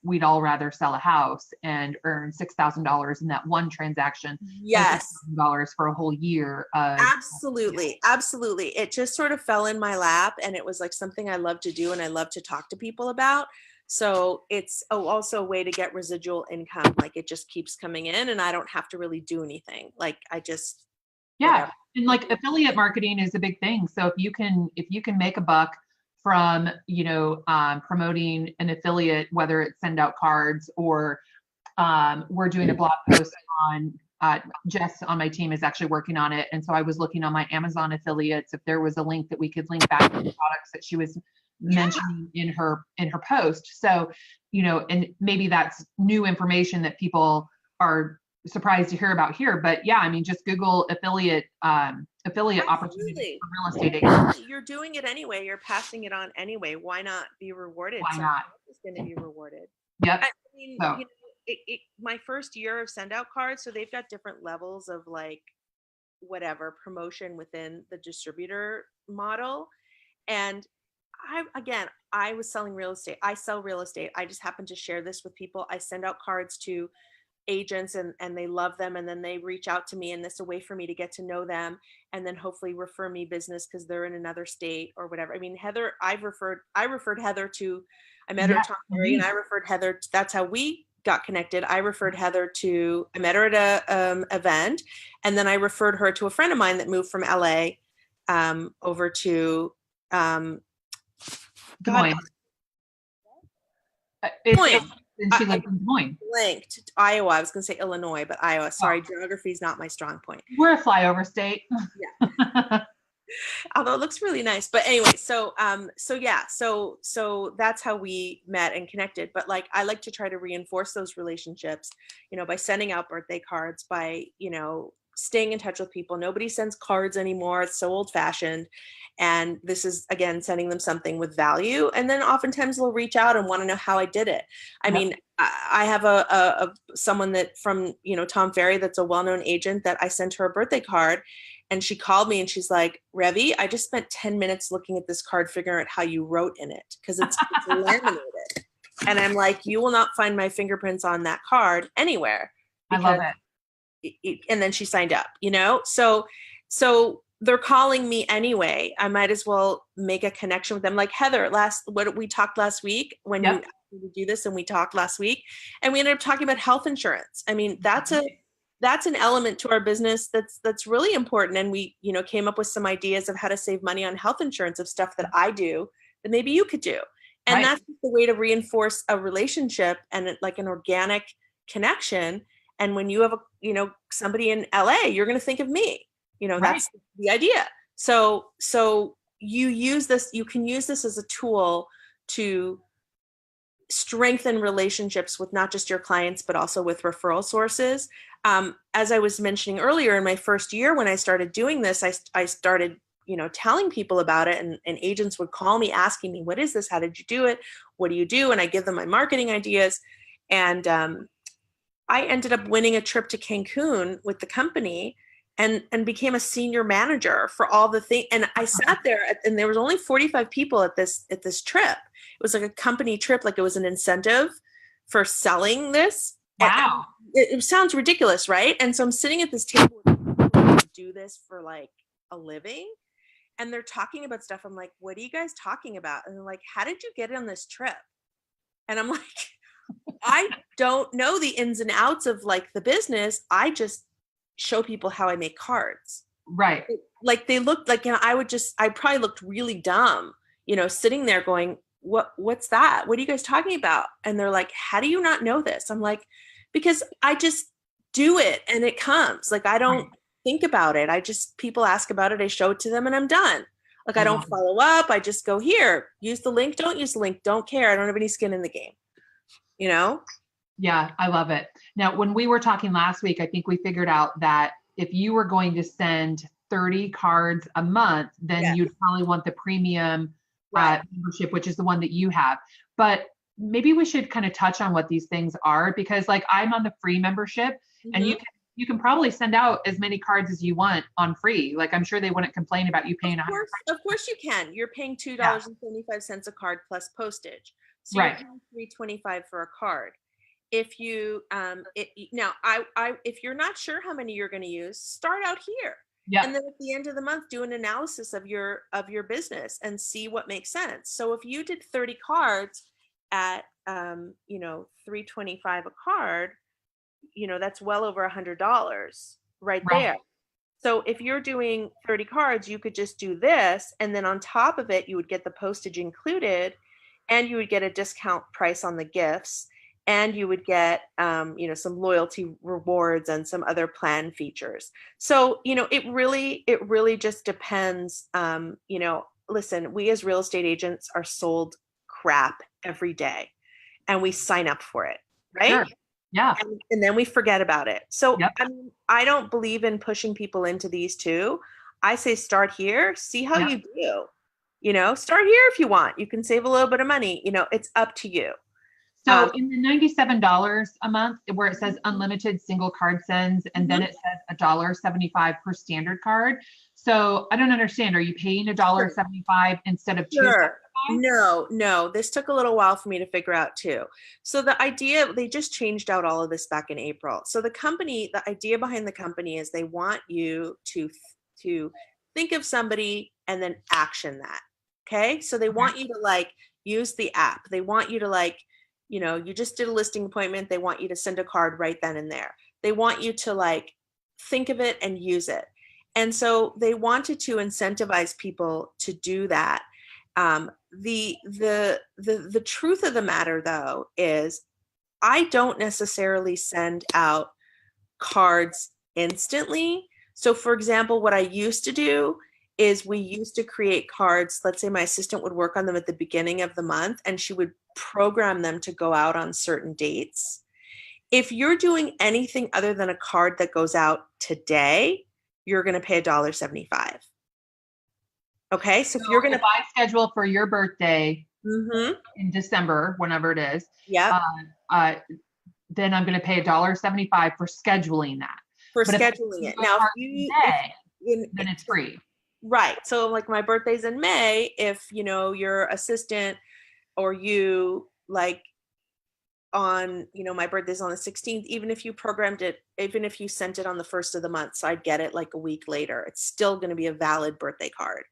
Speaker 1: we'd all rather sell a house and earn $6,000 in that one transaction.
Speaker 2: Yes.
Speaker 1: $6,000 for a whole year.
Speaker 2: Absolutely. Absolutely. It just sort of fell in my lap and it was like something I love to do and I love to talk to people about. So it's also a way to get residual income. Like it just keeps coming in and I don't have to really do anything. Like I just,
Speaker 1: whatever. And like affiliate marketing is a big thing. So if you can make a buck from, promoting an affiliate, whether it's send out cards or we're doing a blog post on Jess on my team is actually working on it. And so I was looking on my Amazon affiliates if there was a link that we could link back to the products that she was mentioning in her post. So, and maybe that's new information that people are surprised to hear about here, but yeah, I mean, just Google affiliate opportunities for real estate agents.
Speaker 2: You're doing it anyway. You're passing it on anyway. Why not be rewarded?
Speaker 1: Why not?
Speaker 2: It's going to be rewarded.
Speaker 1: Yep.
Speaker 2: I mean, my first year of send out cards, so they've got different levels of like whatever promotion within the distributor model. And I was selling real estate. I sell real estate. I just happen to share this with people. I send out cards to agents and they love them and then they reach out to me and it's a way for me to get to know them and then hopefully refer me business because they're in another state or whatever. I mean, Heather, I referred Heather to, I met her at Tom Ferry and I referred Heather, that's how we got connected. I referred Heather to, I met her at a event and then I referred her to a friend of mine that moved from LA over to
Speaker 1: Des Moines. And she lives in Des Moines.
Speaker 2: Linked Iowa. I was going to say Illinois, but Iowa. Sorry, geography is not my strong point.
Speaker 1: We're a flyover state.
Speaker 2: Yeah. Although it looks really nice. But anyway, so that's how we met and connected. But like, I like to try to reinforce those relationships, by sending out birthday cards, by, staying in touch with people. Nobody sends cards anymore. It's so old fashioned. And this is, again, sending them something with value. And then oftentimes they'll reach out and want to know how I did it. I mean, I have someone that from, Tom Ferry, that's a well-known agent that I sent her a birthday card and she called me and she's like, Revi, I just spent 10 minutes looking at this card, figuring out how you wrote in it. Cause it's laminated. And I'm like, you will not find my fingerprints on that card anywhere.
Speaker 1: I love it.
Speaker 2: And then she signed up, so they're calling me anyway. I might as well make a connection with them. Like Heather, what we talked last week when you do this and we talked last week and we ended up talking about health insurance. I mean, that's an element to our business that's really important. And we, came up with some ideas of how to save money on health insurance of stuff that I do that maybe you could do. And that's the way to reinforce a relationship and like an organic connection. And when you have somebody in LA, you're going to think of me, that's the idea. So you can use this as a tool to strengthen relationships with not just your clients, but also with referral sources. As I was mentioning earlier, in my first year when I started doing this, I started, telling people about it, and agents would call me asking me, what is this? How did you do it? What do you do? And I give them my marketing ideas. And I ended up winning a trip to Cancun with the company and became a senior manager for all the things. And I sat there and there was only 45 people at this trip. It was like a company trip, like it was an incentive for selling this.
Speaker 1: Wow.
Speaker 2: It sounds ridiculous, right? And so I'm sitting at this table with people who do this for like a living, and they're talking about stuff. I'm like, what are you guys talking about? And they're like, how did you get on this trip? And I'm like, I don't know the ins and outs of like the business. I just show people how I make cards.
Speaker 1: Right.
Speaker 2: Like they looked like, I probably looked really dumb, sitting there going, what's that? What are you guys talking about? And they're like, how do you not know this? I'm like, because I just do it and it comes. Like, I don't think about it. People ask about it. I show it to them and I'm done. Like, I don't follow up. I just go, here, use the link. Don't use the link. Don't care. I don't have any skin in the game,
Speaker 1: Yeah, I love it. Now, when we were talking last week, I think we figured out that if you were going to send 30 cards a month, then you'd probably want the premium membership, which is the one that you have. But maybe we should kind of touch on what these things are, because like I'm on the free membership, and you can probably send out as many cards as you want on free. Like, I'm sure they wouldn't complain about you paying.
Speaker 2: Of course you can. You're paying $2.75 a card plus postage. So you're paying $3.25 for a card. If you if you're not sure how many you're going to use, start out here. Yeah. And then at the end of the month, do an analysis of your business and see what makes sense. So if you did 30 cards at $3.25 a card, that's well over $100 right there. So if you're doing 30 cards, you could just do this, and then on top of it, you would get the postage included, and you would get a discount price on the gifts. And you would get, some loyalty rewards and some other plan features. So, it really just depends. Listen, we as real estate agents are sold crap every day, and we sign up for it, right?
Speaker 1: Sure. Yeah.
Speaker 2: And then we forget about it. So, I don't believe in pushing people into these two. I say start here, see how you do. Start here if you want. You can save a little bit of money. It's up to you.
Speaker 1: So in the $97 a month, where it says unlimited single card sends, and then it says $1.75 per standard card. So I don't understand. Are you paying $1.75 instead of $2.75?
Speaker 2: No. This took a little while for me to figure out too. So the idea, they just changed out all of this back in April. So the idea behind the company is they want you to think of somebody and then action that. Okay. So they want you to use the app. They want you to you just did a listing appointment. They want you to send a card right then and there. They want you to think of it and use it. And so they wanted to incentivize people to do that. The truth of the matter though, is I don't necessarily send out cards instantly. So for example, what I used to do is we used to create cards. Let's say my assistant would work on them at the beginning of the month, and she would program them to go out on certain dates. If you're doing anything other than a card that goes out today, you're going to pay $1.75. Okay. So if you're going to
Speaker 1: buy schedule for your birthday in December, whenever it is, then I'm going to pay $1.75 for scheduling that.
Speaker 2: Scheduling it. Now,
Speaker 1: then it's free.
Speaker 2: Right. So my birthday's in May. If, your assistant or you on, my birthday's on the 16th, even if you programmed it, even if you sent it on the 1st of the month, so I'd get it a week later, it's still going to be a valid birthday card.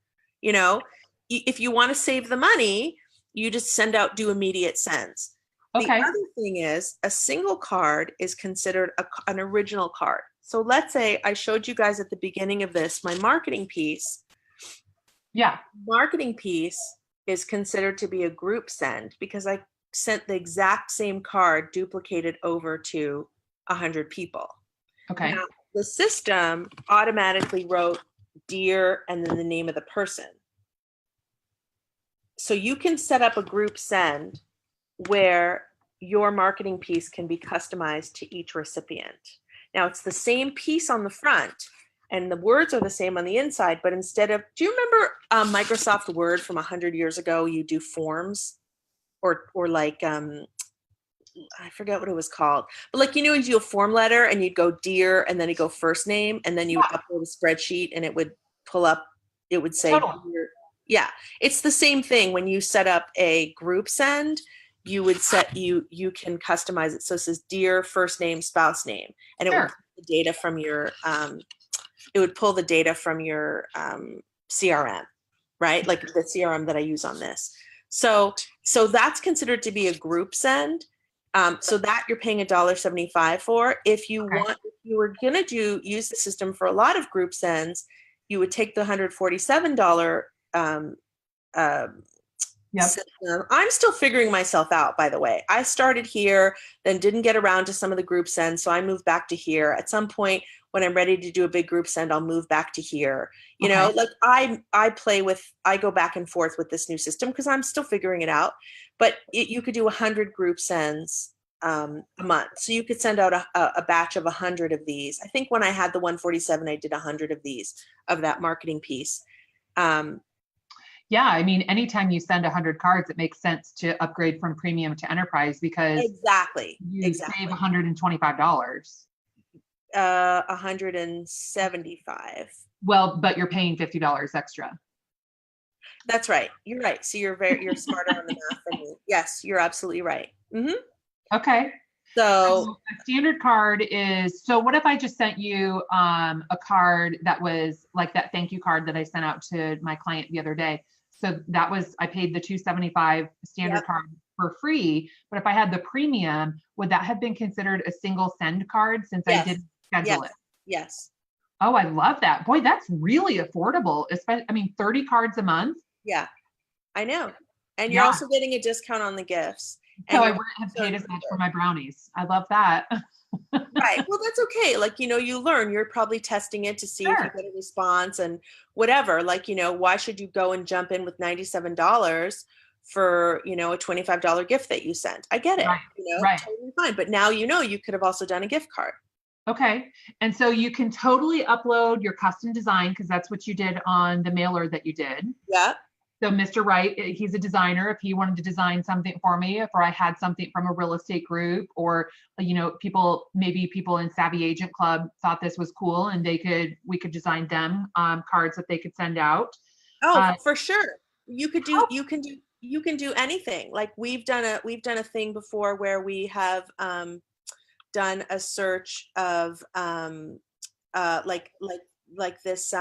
Speaker 2: If you want to save the money, you just do immediate sends. Okay. The other thing is a single card is considered an original card. So let's say I showed you guys at the beginning of this, my marketing piece.
Speaker 1: Yeah.
Speaker 2: Marketing piece is considered to be a group send because I sent the exact same card duplicated over to 100 people.
Speaker 1: Okay.
Speaker 2: Now, the system automatically wrote dear and then the name of the person. So you can set up a group send where your marketing piece can be customized to each recipient. Now it's the same piece on the front and the words are the same on the inside, but instead of, do you remember Microsoft Word from 100 years ago? You do forms or like, I forget what it was called, but like, you do a form letter and you'd go dear and then you go first name and then you would upload a spreadsheet and it would pull up, it would say,
Speaker 1: Totally.
Speaker 2: dear. Yeah, it's the same thing. When you set up a group send, you would set, you can customize it. So it says dear first name, spouse name, and it would pull the data from your, CRM, right? Like the CRM that I use on this. So that's considered to be a group send. So that you're paying $1.75 for. If you were gonna use the system for a lot of group sends, you would take the $147 system. I'm still figuring myself out, by the way. I started here, then didn't get around to some of the group sends, so I moved back to here. At some point, when I'm ready to do a big group send, I'll move back to here. You know, like I go back and forth with this new system because I'm still figuring it out. But you could do 100 group sends a month. So you could send out a batch of 100 of these. I think when I had the 147, I did 100 of these, of that marketing piece.
Speaker 1: Yeah, I mean, anytime you send 100 cards, it makes sense to upgrade from premium to enterprise because you save $125.
Speaker 2: 175.
Speaker 1: Well, but you're paying $50 extra.
Speaker 2: That's right. You're right. So you're smarter on the math than me. Yes, you're absolutely right. Mm-hmm.
Speaker 1: Okay.
Speaker 2: So
Speaker 1: a standard card is, so what if I just sent you a card that was like that thank you card that I sent out to my client the other day? So that was, I paid the $275 standard card for free, but if I had the premium, would that have been considered a single send card since I didn't schedule it?
Speaker 2: Yes.
Speaker 1: Oh, I love that. Boy, that's really affordable. Especially, I mean, 30 cards a month.
Speaker 2: Yeah, I know. And you're also getting a discount on the gifts.
Speaker 1: So I wouldn't have paid as much for my brownies. I love that.
Speaker 2: Right. Well, that's okay. Like, you learn, you're probably testing it to see if you get a response and whatever. Like, why should you go and jump in with $97 for, a $25 gift that you sent? I get it. Totally fine. But now, you could have also done a gift card.
Speaker 1: Okay. And so you can totally upload your custom design because that's what you did on the mailer that you did.
Speaker 2: Yeah.
Speaker 1: So Mr. Wright, he's a designer. If he wanted to design something for me, if I had something from a real estate group or, people in Savvy Agent Club thought this was cool and we could design them cards that they could send out.
Speaker 2: Oh, for sure. You can do anything. Like we've done a thing before where we have done a search of like this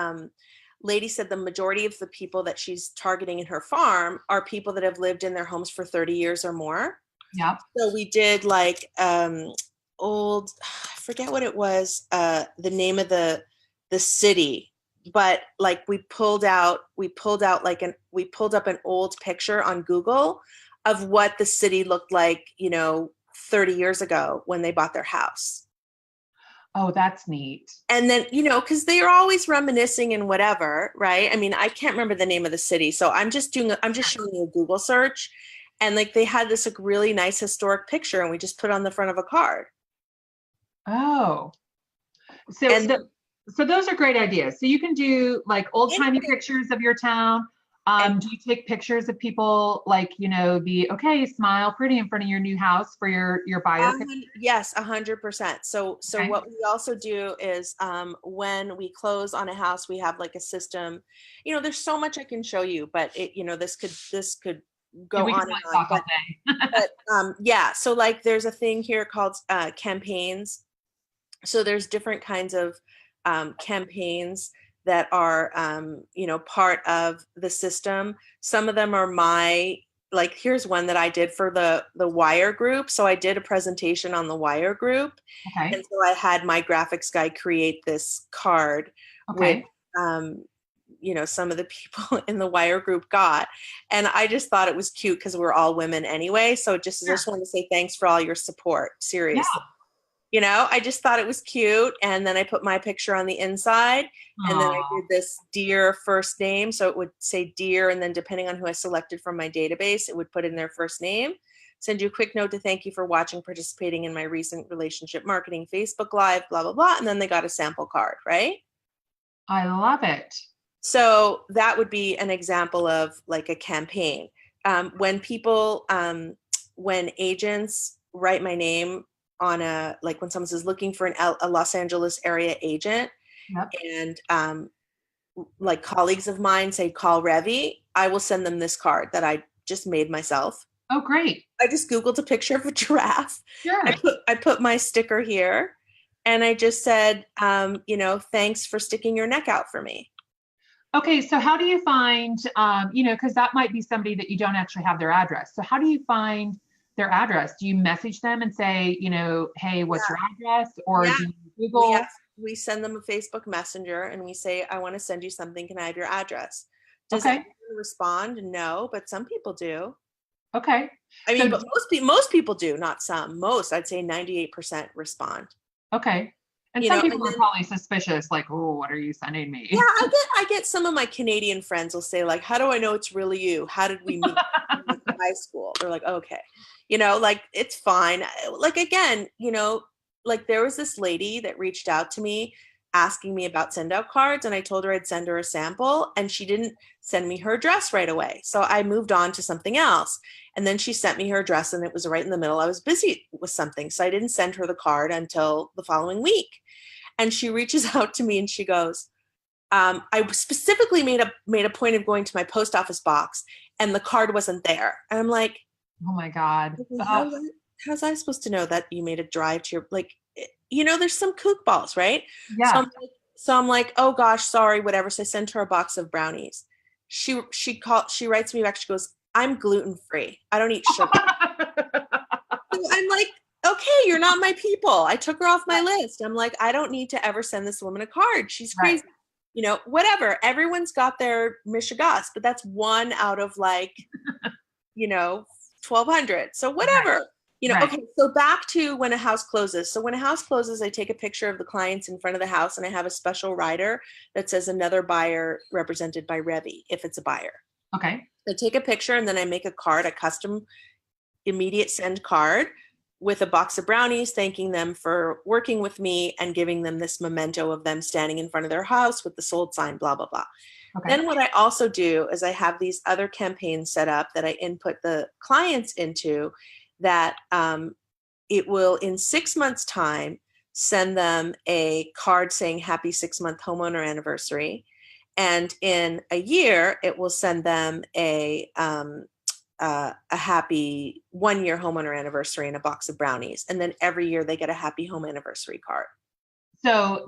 Speaker 2: lady said the majority of the people that she's targeting in her farm are people that have lived in their homes for 30 years or more.
Speaker 1: Yeah.
Speaker 2: So we did like I forget what it was, the name of the city, but like we pulled up an old picture on Google of what the city looked like, 30 years ago when they bought their house.
Speaker 1: Oh, that's neat.
Speaker 2: And then, because they are always reminiscing and whatever, right? I mean, I can't remember the name of the city. So I'm just showing you a Google search. And like they had this like really nice historic picture and we just put it on the front of a card.
Speaker 1: Oh, so those are great ideas. So you can do like old timey pictures of your town. Do you take pictures of people like, smile pretty in front of your new house for your buyer?
Speaker 2: Yes, 100%. So what we also do is when we close on a house, we have like a system, there's so much I can show you, but this could go on and on. But so like there's a thing here called campaigns. So there's different kinds of campaigns that are, part of the system. Some of them are here's one that I did for the Wire group. So I did a presentation on the Wire group.
Speaker 1: Okay.
Speaker 2: And so I had my graphics guy create this card with, some of the people in the Wire group got. And I just thought it was cute because we're all women anyway. So just wanted to say thanks for all your support. Seriously. Yeah. I just thought it was cute. And then I put my picture on the inside. And then I did this dear first name. So it would say dear. And then depending on who I selected from my database, it would put in their first name. Send you a quick note to thank you for watching, participating in my recent relationship marketing Facebook Live, blah, blah, blah. And then they got a sample card, right?
Speaker 1: I love it.
Speaker 2: So that would be an example of like a campaign. When people, when agents write my name on like when someone says looking for a Los Angeles area agent,
Speaker 1: Yep.
Speaker 2: and like colleagues of mine say, call Revi, I will send them this card that I just made myself.
Speaker 1: Oh, great.
Speaker 2: I just Googled a picture of a giraffe.
Speaker 1: Sure.
Speaker 2: I put my sticker here, and I just said, thanks for sticking your neck out for me.
Speaker 1: Okay, so how do you find, because that might be somebody that you don't actually have their address. So how do you find their address? Do you message them and say, hey, what's your address? Or do you Google?
Speaker 2: We send them a Facebook Messenger and we say, I want to send you something. Can I have your address? Does
Speaker 1: Okay.
Speaker 2: anyone respond? No, but some people do.
Speaker 1: Okay.
Speaker 2: I mean, but most people do, not some. Most, I'd say 98% respond.
Speaker 1: Okay. And some people are probably suspicious, like, oh, what are you sending me?
Speaker 2: Yeah, I get some of my Canadian friends will say, like, how do I know it's really you? How did we meet in high school? They're like, okay. Like, it's fine. Like, again, like there was this lady that reached out to me asking me about send out cards, and I told her I'd send her a sample, and she didn't send me her address right away. So I moved on to something else. And then she sent me her address, and it was right in the middle. I was busy with something, so I didn't send her the card until the following week. And she reaches out to me and she goes, I specifically made a point of going to my post office box, and the card wasn't there. And I'm like,
Speaker 1: oh my God.
Speaker 2: How's I supposed to know that you made a drive to your, like, there's some kook balls, right?
Speaker 1: Yeah.
Speaker 2: So I'm like, oh gosh, sorry, whatever. So I sent her a box of brownies. She writes me back. She goes, I'm gluten-free. I don't eat sugar. So I'm like, okay, you're not my people. I took her off my list. I'm like, I don't need to ever send this woman a card. She's crazy. Right. Whatever. Everyone's got their mishigas, but that's one out of like, 1,200. So whatever. Right. Okay, so back to when a house closes. So when a house closes, I take a picture of the clients in front of the house, and I have a special rider that says another buyer represented by Revi, if it's a buyer.
Speaker 1: Okay.
Speaker 2: I take a picture, and then I make a card, a custom immediate send card with a box of brownies, thanking them for working with me and giving them this memento of them standing in front of their house with the sold sign, blah, blah, blah. Okay. Then what I also do is I have these other campaigns set up that I input the clients into that it will, in 6 months' time, send them a card saying happy 6-month homeowner anniversary. And in a year, it will send them a happy 1-year homeowner anniversary and a box of brownies. And then every year they get a happy home anniversary card.
Speaker 1: So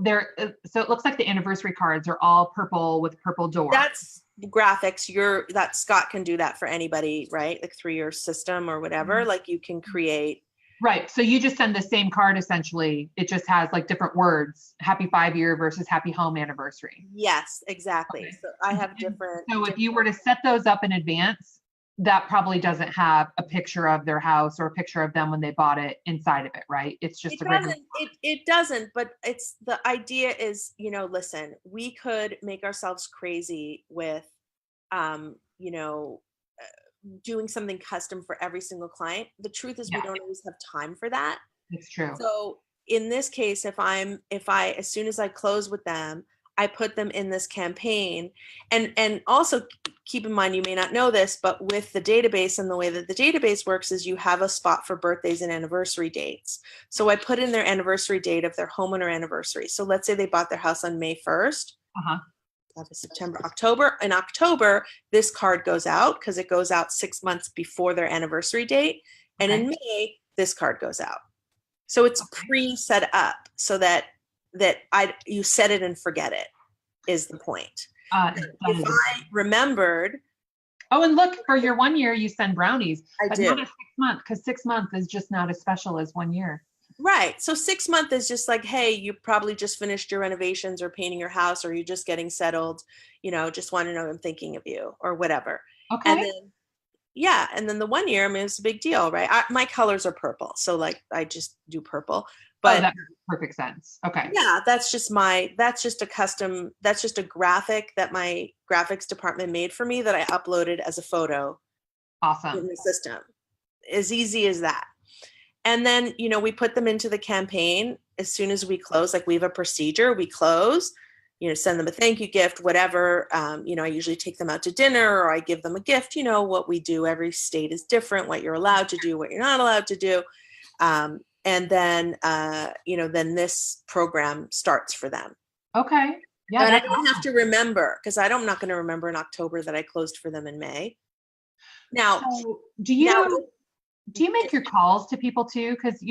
Speaker 1: so it looks like the anniversary cards are all purple with purple door.
Speaker 2: That's graphics. That Scott can do that for anybody, right? Like through your system or whatever. Mm-hmm. Like you can create.
Speaker 1: Right. So you just send the same card, essentially. It just has like different words, happy 5-year versus happy home anniversary.
Speaker 2: Yes, exactly. Okay. So I have different.
Speaker 1: So if you were to set those up in advance, that probably doesn't have a picture of their house or a picture of them when they bought it inside of it, right? It's just a regular.
Speaker 2: It doesn't, but it's the idea is, listen, we could make ourselves crazy with, doing something custom for every single client. The truth is we don't always have time for that.
Speaker 1: It's true.
Speaker 2: So in this case, as soon as I close with them, I put them in this campaign. And also keep in mind, you may not know this, but with the database and the way that the database works is you have a spot for birthdays and anniversary dates. So I put in their anniversary date of their homeowner anniversary. So let's say they bought their house on May 1st. September, October. In October, this card goes out because it goes out 6 months before their anniversary date. And in May, this card goes out. So it's pre-set up so that you set it and forget it is the point. If I remembered.
Speaker 1: Oh, and look, for your 1 year, you send brownies.
Speaker 2: I do.
Speaker 1: Not a 6 month, because 6 months is just not as special as 1 year.
Speaker 2: Right. So 6 months is just like, hey, you probably just finished your renovations or painting your house, or you're just getting settled, just want to know I'm thinking of you or whatever.
Speaker 1: Okay.
Speaker 2: And then the 1 year, I mean, it's a big deal, right? My colors are purple. So like, I just do purple. But
Speaker 1: that makes perfect sense. Okay.
Speaker 2: Yeah, that's just a graphic that my graphics department made for me that I uploaded as a photo.
Speaker 1: Awesome.
Speaker 2: In the system. as easy as that. And then, we put them into the campaign as soon as we close. Like, we have a procedure. We close, send them a thank you gift, whatever. I usually take them out to dinner, or I give them a gift. What we do. Every state is different, what you're allowed to do, what you're not allowed to do. And then, then this program starts for them.
Speaker 1: Okay. Yeah.
Speaker 2: And I don't have to remember, because I'm not going to remember in October that I closed for them in May. Now,
Speaker 1: so do you make your calls to people too? Because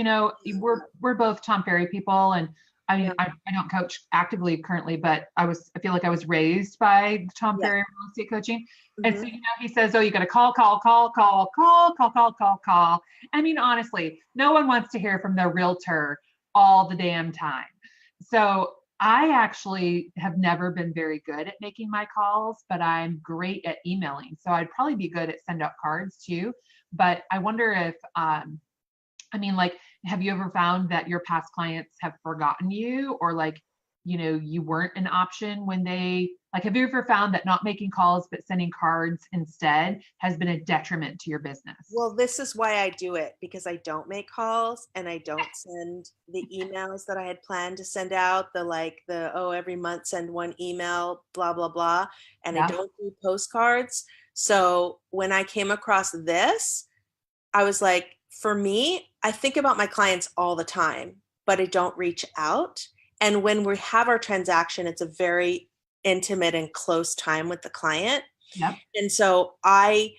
Speaker 1: we're both Tom Ferry people, and I mean, I don't coach actively currently, but I feel like I was raised by Tom Ferry real estate coaching. And so, he says, oh, you got to call. I mean, honestly, no one wants to hear from their realtor all the damn time. So I actually have never been very good at making my calls, but I'm great at emailing. So I'd probably be good at send out cards too. But I wonder if, have you ever found that your past clients have forgotten you, or you weren't an option when have you ever found that not making calls but sending cards instead has been a detriment to your business?
Speaker 2: Well, this is why I do it, because I don't make calls and I don't send the emails that I had planned to send out, every month send one email, blah, blah, blah. And I don't do postcards. So when I came across this, I was like, for me, I think about my clients all the time, but I don't reach out. And when we have our transaction, it's a very intimate and close time with the client.
Speaker 1: Yep.
Speaker 2: And so I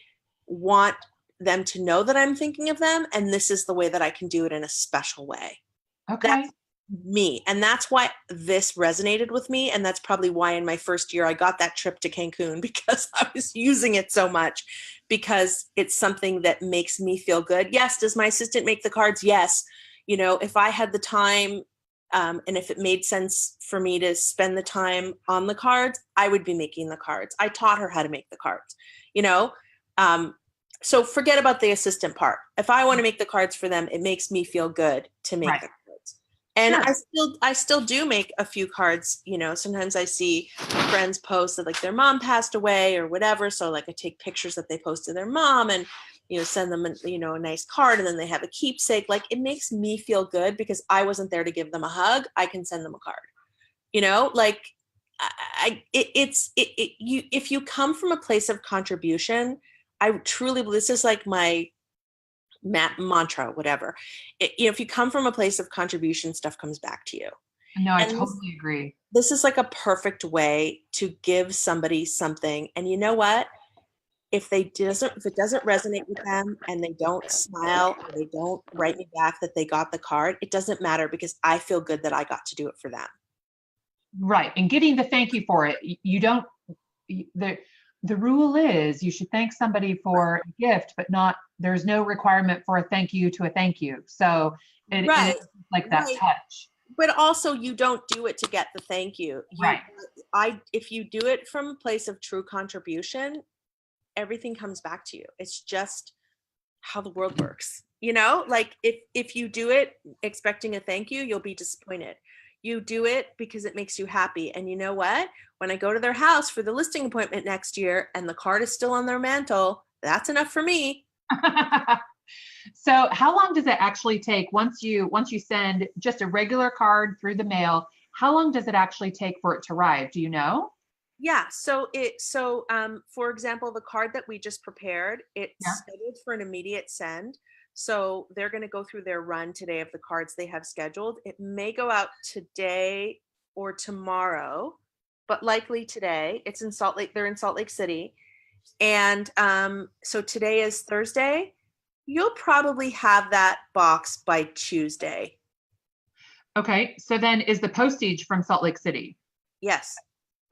Speaker 2: want them to know that I'm thinking of them. And this is the way that I can do it in a special way.
Speaker 1: Okay.
Speaker 2: That's me. And that's why this resonated with me. And that's probably why in my first year, I got that trip to Cancun, because I was using it so much, because it's something that makes me feel good. Yes. Does my assistant make the cards? Yes. If I had the time, and if it made sense for me to spend the time on the cards, I would be making the cards. I taught her how to make the cards, so forget about the assistant part. If I want to make the cards for them, it makes me feel good to make the cards. And sure. I still do make a few cards. Sometimes I see friends post that their mom passed away or whatever. So I take pictures that they posted their mom and, send them a nice card, and then they have a keepsake. It makes me feel good because I wasn't there to give them a hug. I can send them a card, if you come from a place of contribution, I truly, this is my mantra, whatever. If you come from a place of contribution, stuff comes back to you.
Speaker 1: No, I totally agree.
Speaker 2: This is a perfect way to give somebody something. And you know what? If it doesn't resonate with them and they don't smile or they don't write me back that they got the card, it doesn't matter, because I feel good that I got to do it for them.
Speaker 1: Right. And getting the thank you for it, the rule is you should thank somebody for a gift, but there's no requirement for a thank you to a thank you. So it is that touch.
Speaker 2: But also, you don't do it to get the thank you.
Speaker 1: Right.
Speaker 2: If you do it from a place of true contribution, everything comes back to you. It's just how the world works. If you do it expecting a thank you, you'll be disappointed. You do it because it makes you happy. And you know what? When I go to their house for the listing appointment next year and the card is still on their mantle, that's enough for me.
Speaker 1: So how long does it actually take once you send just a regular card through the mail? How long does it actually take for it to arrive? Do you know?
Speaker 2: Yeah. So for example, the card that we just prepared, it's scheduled for an immediate send. So they're going to go through their run today of the cards they have scheduled. It may go out today or tomorrow, but likely today. It's in Salt Lake. They're in Salt Lake City. And so today is Thursday. You'll probably have that box by Tuesday.
Speaker 1: Okay. So then is the postage from Salt Lake City?
Speaker 2: Yes.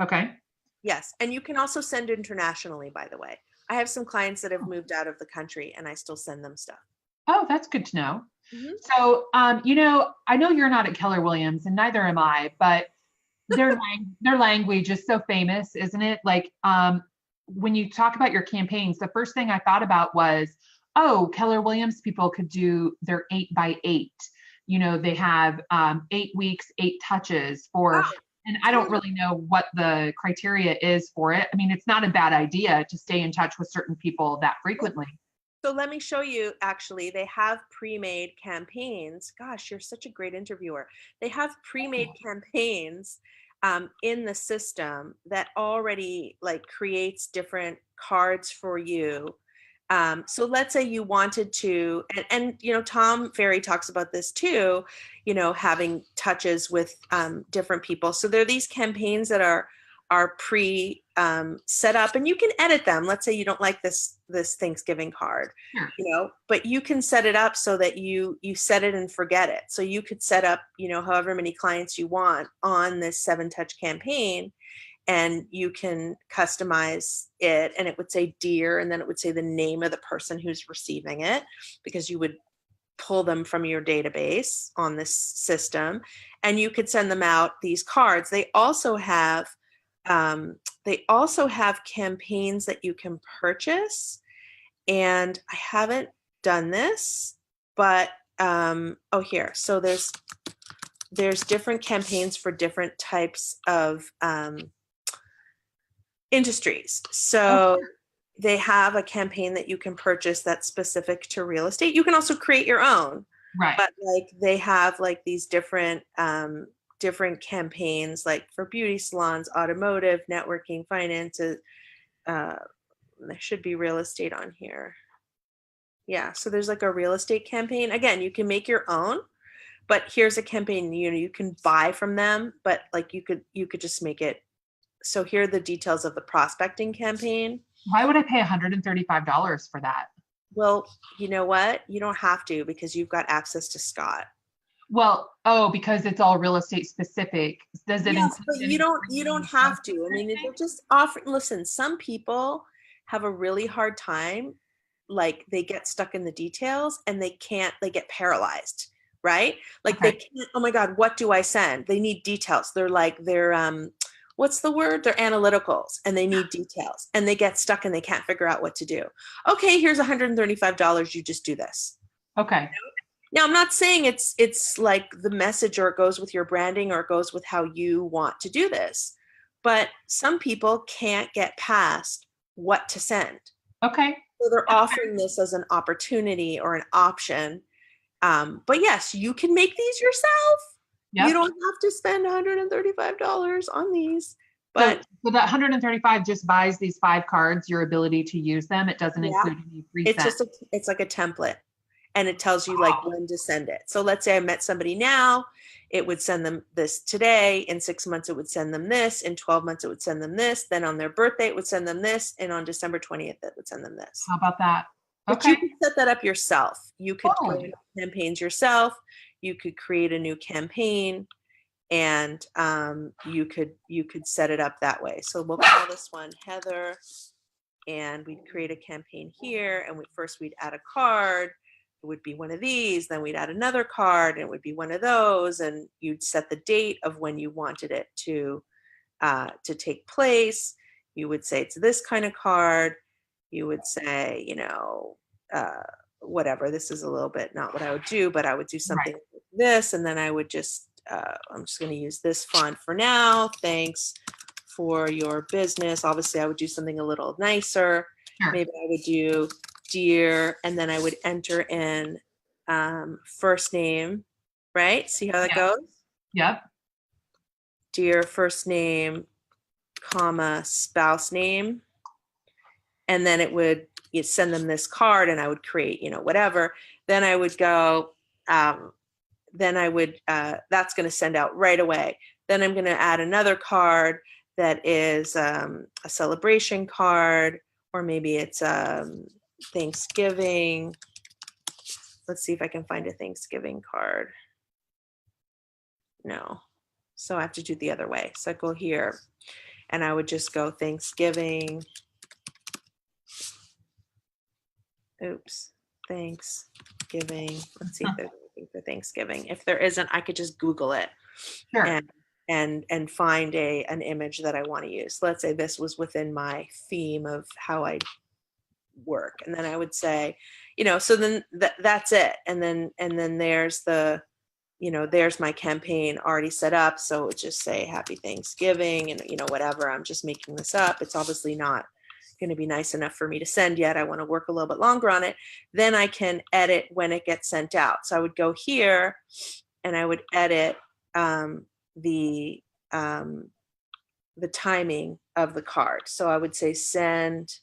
Speaker 1: Okay.
Speaker 2: Yes. And you can also send internationally, by the way. I have some clients that have moved out of the country and I still send them stuff.
Speaker 1: Oh, that's good to know.
Speaker 2: Mm-hmm.
Speaker 1: So, I know you're not at Keller Williams and neither am I, but their language is so famous, isn't it? When you talk about your campaigns, the first thing I thought about was, oh, Keller Williams people could do their 8x8. They have 8 weeks, 8 touches for, and I don't really know what the criteria is for it. I mean, it's not a bad idea to stay in touch with certain people that frequently.
Speaker 2: So let me show you, actually, they have pre-made campaigns. Gosh, you're such a great interviewer. They have pre-made campaigns in the system that already like creates different cards for you. So let's say you wanted to, and you know, Tom Ferry talks about this too, you know, having touches with different people. So there are these campaigns that are pre set up, and you can edit them. Let's say you don't like this Thanksgiving card,
Speaker 1: Sure.
Speaker 2: you know, but you can set it up so that you set it and forget it. So you could set up, you know, however many clients you want on this 7-touch campaign, and you can customize it, and it would say dear, and then it would say the name of the person who's receiving it, because you would pull them from your database on this system, and you could send them out these cards. They also have campaigns that you can purchase, and I haven't done this, but here, so there's different campaigns for different types of industries. So they have a campaign that you can purchase that's specific to real estate. You can also create your own,
Speaker 1: Right.
Speaker 2: but like they have like these different campaigns, like for beauty salons, automotive, networking, finances. There should be real estate on here. Yeah, so there's like a real estate campaign. Again, you can make your own, but here's a campaign, you know, you can buy from them, but like you could just make it. So here are the details of the prospecting campaign.
Speaker 1: Why would I pay $135 for that?
Speaker 2: Well, you know what? You don't have to, because you've got access to Scott.
Speaker 1: Well, because it's all real estate specific. Does it?
Speaker 2: Yes, but you don't have to. I mean, they're just offering. Listen, some people have a really hard time. Like they get stuck in the details and they get paralyzed, right? Like they can't, oh my God, what do I send? They need details. They're what's the word? They're analyticals, and they need details, and they get stuck and they can't figure out what to do. Okay, here's $135. You just do this.
Speaker 1: Okay.
Speaker 2: Now, I'm not saying it's like the message, or it goes with your branding, or it goes with how you want to do this, but some people can't get past what to send.
Speaker 1: Okay.
Speaker 2: So they're offering this as an opportunity or an option. But yes, you can make these yourself. Yep. You don't have to spend $135 on these. But
Speaker 1: so that 135 just buys these 5 cards, your ability to use them. It doesn't include any presets.
Speaker 2: It's like a template, and it tells you like when to send it. So let's say I met somebody now, it would send them this today. In 6 months, it would send them this. In 12 months, it would send them this. Then on their birthday, it would send them this. And on December 20th, it would send them this.
Speaker 1: How about that?
Speaker 2: But you could set that up yourself. You could create campaigns yourself. You could create a new campaign, and you could set it up that way. So we'll call this one Heather, and we'd create a campaign here, and we'd add a card. It would be one of these, then we'd add another card, and it would be one of those, and you'd set the date of when you wanted it to take place. You would say it's this kind of card. You would say, you know, whatever. This is a little bit not what I would do, but I would do something like this, and then I would just, I'm just going to use this font for now. Thanks for your business. Obviously, I would do something a little nicer. Sure. Maybe I would do dear, and then I would enter in first name, right? See how that goes?
Speaker 1: Yep.
Speaker 2: Dear first name, comma, spouse name. And then it would send them this card, and I would create, you know, whatever. Then I would go, that's going to send out right away. Then I'm going to add another card that is a celebration card, or maybe it's Thanksgiving. Let's see if I can find a Thanksgiving card. No. So I have to do it the other way. So I go here, and I would just go Thanksgiving. Oops. Thanksgiving. Let's see if there's anything for Thanksgiving. If there isn't, I could just Google it. Sure. And find an image that I want to use. Let's say this was within my theme of how I work, and then I would say, you know, so then that's it, and then there's the, you know, there's my campaign already set up. So it would just say Happy Thanksgiving, and you know, whatever. I'm just making this up. It's obviously not going to be nice enough for me to send yet. I want to work a little bit longer on it. Then I can edit when it gets sent out. So I would go here and I would edit the timing of the card. So I would say send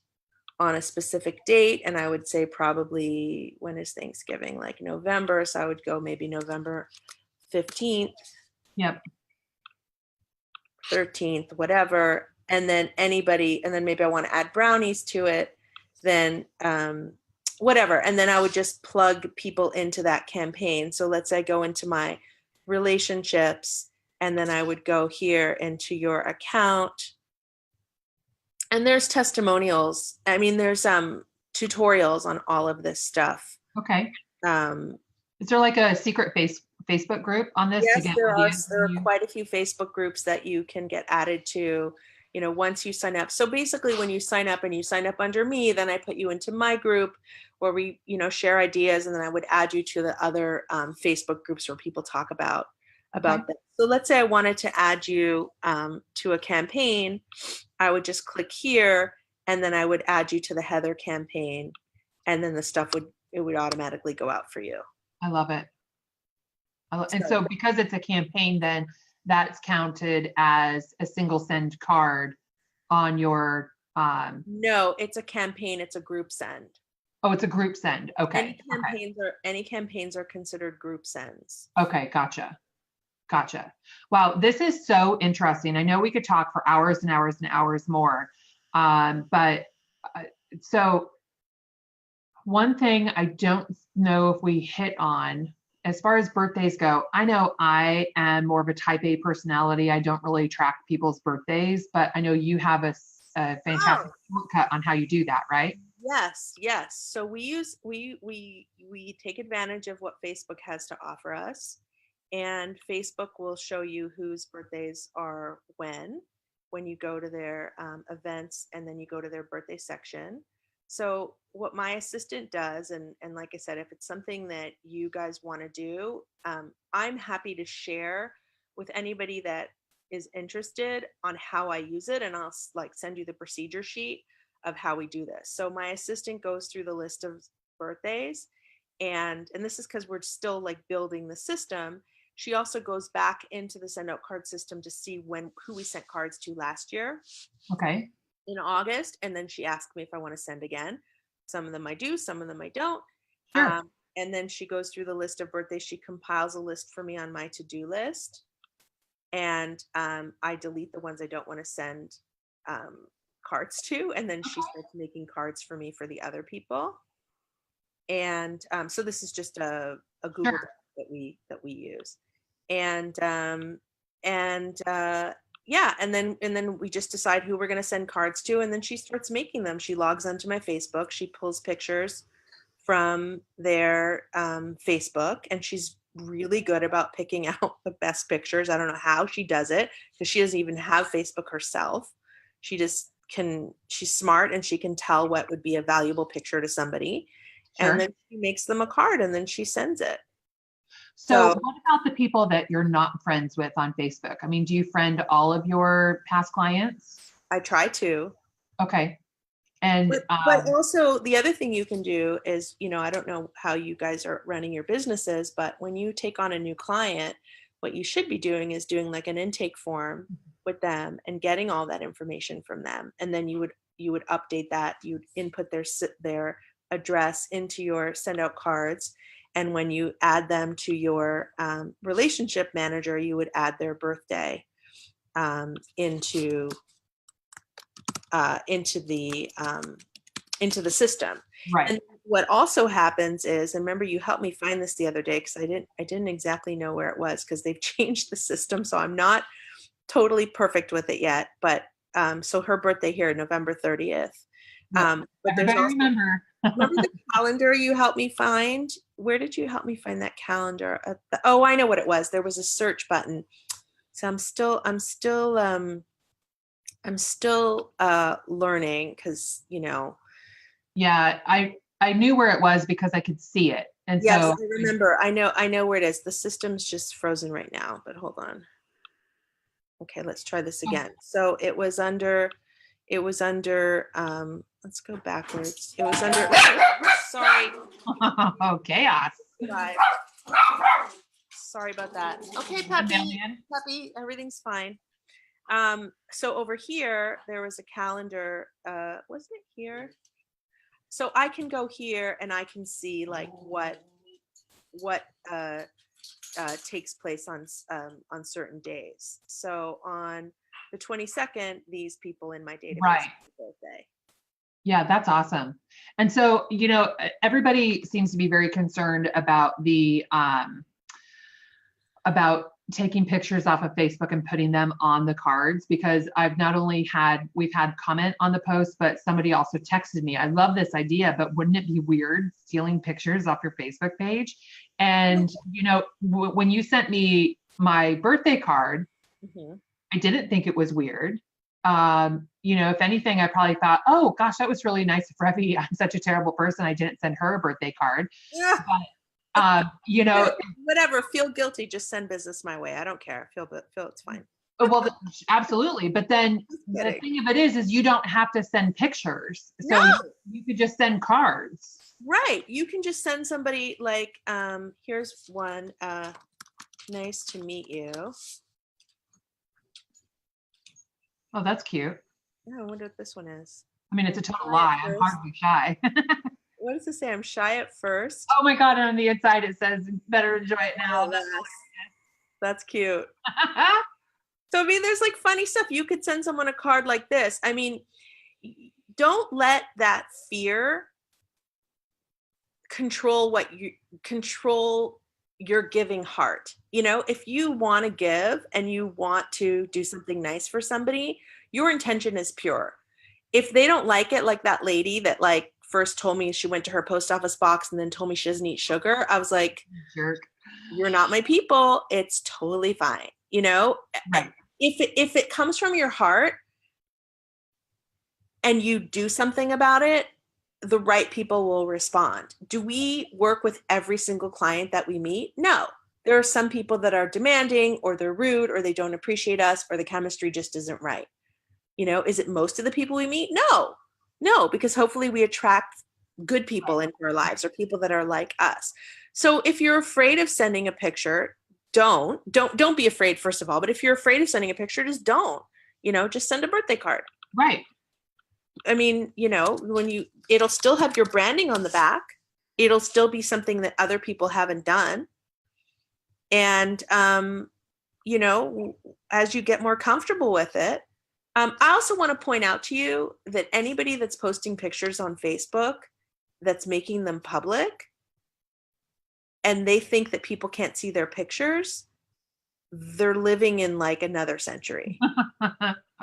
Speaker 2: on a specific date, and I would say probably, when is Thanksgiving? Like November. So I would go maybe November 15th.
Speaker 1: Yep.
Speaker 2: 13th, whatever. And then anybody, and then maybe I want to add brownies to it, then whatever. And then I would just plug people into that campaign. So let's say I go into my relationships, and then I would go here into your account. And there's testimonials. I mean, there's tutorials on all of this stuff.
Speaker 1: Okay. Is there like a secret Facebook group on this?
Speaker 2: Yes, there are quite a few Facebook groups that you can get added to, once you sign up. So basically when you sign up and you sign up under me, then I put you into my group where we, share ideas, and then I would add you to the other Facebook groups where people talk about that. So let's say I wanted to add you to a campaign. I would just click here, and then I would add you to the Heather campaign, and then the stuff would automatically go out for you.
Speaker 1: I love it. And so because it's a campaign, then that's counted as a single send card on your
Speaker 2: No, it's a campaign. It's a group send.
Speaker 1: Oh, it's a group send. Okay.
Speaker 2: Any campaigns are considered group sends.
Speaker 1: Okay, gotcha. Wow, this is so interesting. I know we could talk for hours and hours and hours more, but so one thing I don't know if we hit on, as far as birthdays go, I know I am more of a type A personality. I don't really track people's birthdays, but I know you have a fantastic shortcut on how you do that, right?
Speaker 2: Yes. So we take advantage of what Facebook has to offer us, and Facebook will show you whose birthdays are when you go to their events, and then you go to their birthday section. So what my assistant does, and like I said, if it's something that you guys want to do, I'm happy to share with anybody that is interested on how I use it, and I'll send you the procedure sheet of how we do this. So my assistant goes through the list of birthdays, and this is because we're still building the system. She also goes back into the send out card system to see who we sent cards to last year.
Speaker 1: Okay.
Speaker 2: In August, and then she asked me if I want to send again. Some of them I do, some of them I don't.
Speaker 1: Sure.
Speaker 2: And then she goes through the list of birthdays. She compiles a list for me on my to-do list, and I delete the ones I don't want to send cards to, and then she starts making cards for me for the other people. And so this is just a Google Doc that we use, and then we just decide who we're going to send cards to, and then she starts making them. She logs onto my Facebook, she pulls pictures from their Facebook, and she's really good about picking out the best pictures. I don't know how she does it, because she doesn't even have Facebook herself. She just she's smart, and she can tell what would be a valuable picture to somebody. Sure. And then she makes them a card, and then she sends it.
Speaker 1: So what about the people that you're not friends with on Facebook? I mean, do you friend all of your past clients?
Speaker 2: I try to.
Speaker 1: Okay. And
Speaker 2: but also the other thing you can do is, I don't know how you guys are running your businesses, but when you take on a new client, what you should be doing is doing an intake form with them and getting all that information from them. And then you would update that. You'd input their address into your send out cards. And when you add them to your relationship manager, you would add their birthday into the system.
Speaker 1: Right.
Speaker 2: And what also happens is, and remember, you helped me find this the other day, because I didn't exactly know where it was, because they've changed the system, so I'm not totally perfect with it yet. But so her birthday here, November 30th. But there's also, remember the calendar you helped me find? Where did you help me find that calendar? Oh, I know what it was. There was a search button. So I'm still learning, because
Speaker 1: Yeah, I knew where it was because I could see it. And
Speaker 2: yes,
Speaker 1: so
Speaker 2: I remember. I know where it is. The system's just frozen right now, but hold on. Okay, let's try this again. So it was under It was under, let's go backwards. It was under, sorry.
Speaker 1: Oh, chaos.
Speaker 2: Bye. Sorry about that. Okay, puppy, everything's fine. So over here, there was a calendar, wasn't it here? So I can go here and I can see like what takes place on certain days. So on the 22nd, these people in my database
Speaker 1: Right.
Speaker 2: have a birthday.
Speaker 1: Yeah, that's awesome. And so, everybody seems to be very concerned about about taking pictures off of Facebook and putting them on the cards, because we've had comment on the post, but somebody also texted me, I love this idea, but wouldn't it be weird stealing pictures off your Facebook page? And, when you sent me my birthday card,
Speaker 2: Mm-hmm.
Speaker 1: I didn't think it was weird. If anything, I probably thought, oh gosh, that was really nice of Revi. I'm such a terrible person. I didn't send her a birthday card.
Speaker 2: Yeah.
Speaker 1: But,
Speaker 2: whatever, feel guilty, just send business my way. I don't care. Feel it's fine.
Speaker 1: Well, absolutely. But then the thing of it is you don't have to send pictures. So you could just send cards.
Speaker 2: Right. You can just send somebody like, here's one, nice to meet you.
Speaker 1: Oh, that's cute.
Speaker 2: Oh, I wonder what this one is.
Speaker 1: I mean, it's a total lie. I'm hardly shy.
Speaker 2: What does it say? I'm shy at first.
Speaker 1: Oh my God. And on the inside, it says better enjoy it now.
Speaker 2: Oh, that's cute. So, I mean, there's like funny stuff. You could send someone a card like this. I mean, don't let that fear control your giving heart. If you want to give and you want to do something nice for somebody, your intention is pure. If they don't like it, like that lady that like first told me she went to her post office box and then told me she doesn't eat sugar, I was like, jerk. You're not my people. It's totally fine.
Speaker 1: Right.
Speaker 2: If it comes from your heart and you do something about it, the right people will respond. Do we work with every single client that we meet? No. There are some people that are demanding, or they're rude, or they don't appreciate us, or the chemistry just isn't right. Is it most of the people we meet? No, because hopefully we attract good people into our lives, or people that are like us. So if you're afraid of sending a picture, don't be afraid, first of all. But if you're afraid of sending a picture, just don't. Just send a birthday card.
Speaker 1: Right.
Speaker 2: I mean, it'll still have your branding on the back. It'll still be something that other people haven't done. And, as you get more comfortable with it, I also want to point out to you that anybody that's posting pictures on Facebook that's making them public and they think that people can't see their pictures, they're living in like another century.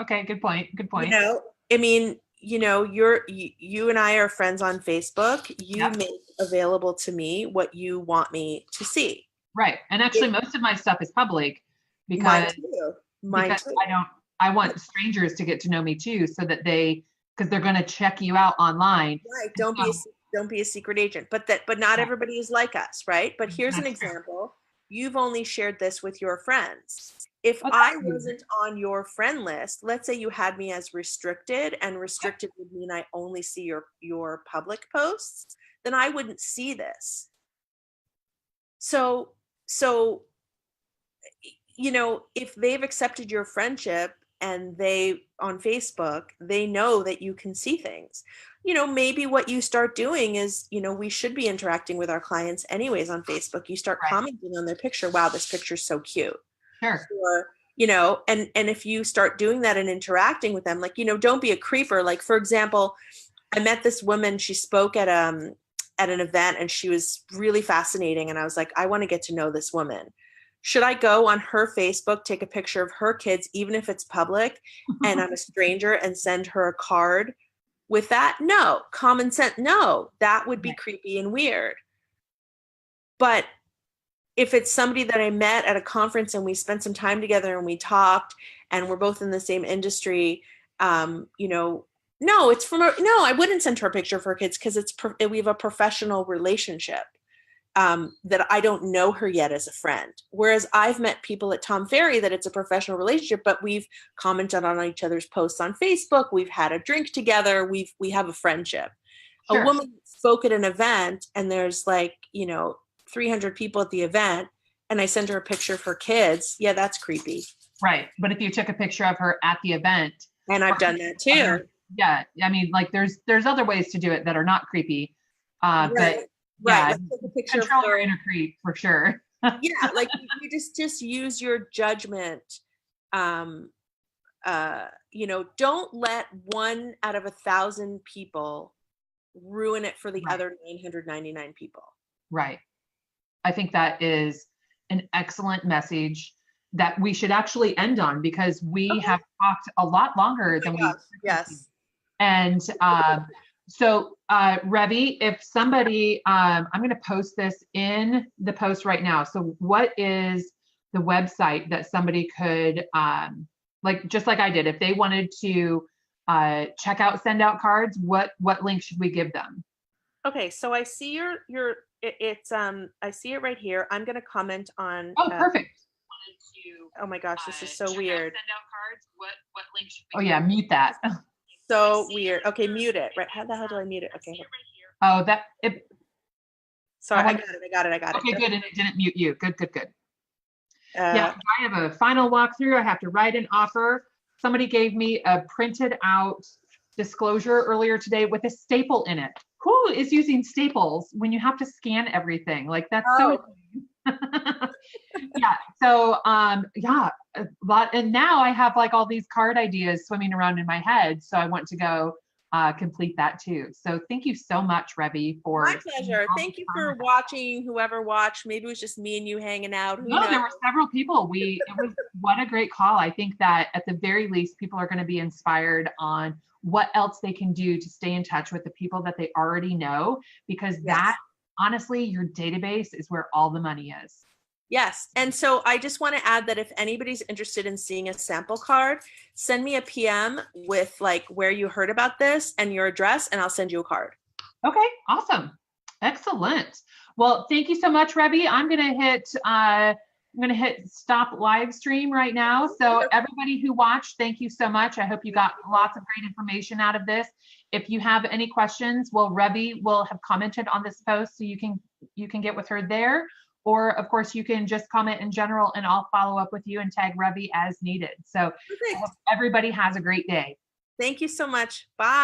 Speaker 1: Okay. Good point.
Speaker 2: I mean, you and I are friends on Facebook. You make available to me what you want me to see.
Speaker 1: Right. And actually most of my stuff is public because,
Speaker 2: Mine too.
Speaker 1: I want strangers to get to know me too, so that because they're going to check you out online.
Speaker 2: Right. Don't be a secret agent, but not everybody is like us. Right. But here's an example. You've only shared this with your friends. If I wasn't on your friend list, let's say you had me as restricted, and restricted would mean I only see your public posts, then I wouldn't see this. So, if they've accepted your friendship and they on Facebook, they know that you can see things. Maybe what you start doing is, we should be interacting with our clients anyways on Facebook. You start commenting on their picture. Wow, this picture's so cute.
Speaker 1: Sure.
Speaker 2: Or, and if you start doing that and interacting with them, like, don't be a creeper. Like, for example, I met this woman, she spoke at an event and she was really fascinating. And I was like, I want to get to know this woman. Should I go on her Facebook, take a picture of her kids, even if it's public, and I'm a stranger, and send her a card with that? No. Common sense. No, that would be creepy and weird. But if it's somebody that I met at a conference and we spent some time together and we talked and we're both in the same industry, no, I wouldn't send her a picture of her kids because we have a professional relationship. that I don't know her yet as a friend. Whereas I've met people at Tom Ferry that it's a professional relationship, but we've commented on each other's posts on Facebook. We've had a drink together. We have a friendship.
Speaker 1: Sure.
Speaker 2: A woman spoke at an event and there's like, 300 people at the event and I send her a picture of her kids. Yeah, that's creepy.
Speaker 1: Right. But if you took a picture of her at the event.
Speaker 2: And I've done that too.
Speaker 1: Yeah. I mean, like there's other ways to do it that are not creepy.
Speaker 2: Right.
Speaker 1: But
Speaker 2: right.
Speaker 1: Yeah,
Speaker 2: Let's take a picture
Speaker 1: control
Speaker 2: of her.
Speaker 1: your inner creep for sure.
Speaker 2: Yeah. Like you just use your judgment. Don't let 1 out of 1,000 people ruin it for the other 999 people.
Speaker 1: Right. I think that is an excellent message that we should actually end on, because we have talked a lot longer than we.
Speaker 2: Yes.
Speaker 1: And so Revi, if somebody, I'm going to post this in the post right now. So what is the website that somebody could, just like I did, if they wanted to check out Send Out Cards, what link should we give them?
Speaker 2: Okay, so I see I see it right here. I'm going to comment on.
Speaker 1: Oh, perfect.
Speaker 2: Oh my gosh, this is so weird.
Speaker 1: Send Out Cards. What link should we? Oh yeah, mute that.
Speaker 2: So weird. Okay, mute it. Right? How the hell do I mute it? Okay.
Speaker 1: Oh,
Speaker 2: Sorry, I got it.
Speaker 1: Okay, good, and it didn't mute you. Good. Yeah, I have a final walkthrough. I have to write an offer. Somebody gave me a printed out disclosure earlier today with a staple in it. Who is using staples when you have to scan everything? Like that's so. Yeah. So, a lot. And now I have like all these card ideas swimming around in my head. So I want to go complete that too. So thank you so much, Revi, for.
Speaker 2: My pleasure. Thank you for watching. Whoever watched, maybe it was just me and you hanging out.
Speaker 1: No, there were several people. What a great call. I think that at the very least, people are going to be inspired on what else they can do to stay in touch with the people that they already know, because that honestly, your database is where all the money is.
Speaker 2: Yes. And so I just want to add that if anybody's interested in seeing a sample card, send me a PM with like where you heard about this and your address, and I'll send you a card.
Speaker 1: Okay. Awesome. Excellent. Well, thank you so much, Revi. I'm going to hit stop live stream right now. So everybody who watched, thank you so much. I hope you got lots of great information out of this. If you have any questions, Revi will have commented on this post, so you can get with her there. Or of course you can just comment in general and I'll follow up with you and tag Revi as needed. So I hope everybody has a great day.
Speaker 2: Thank you so much. Bye.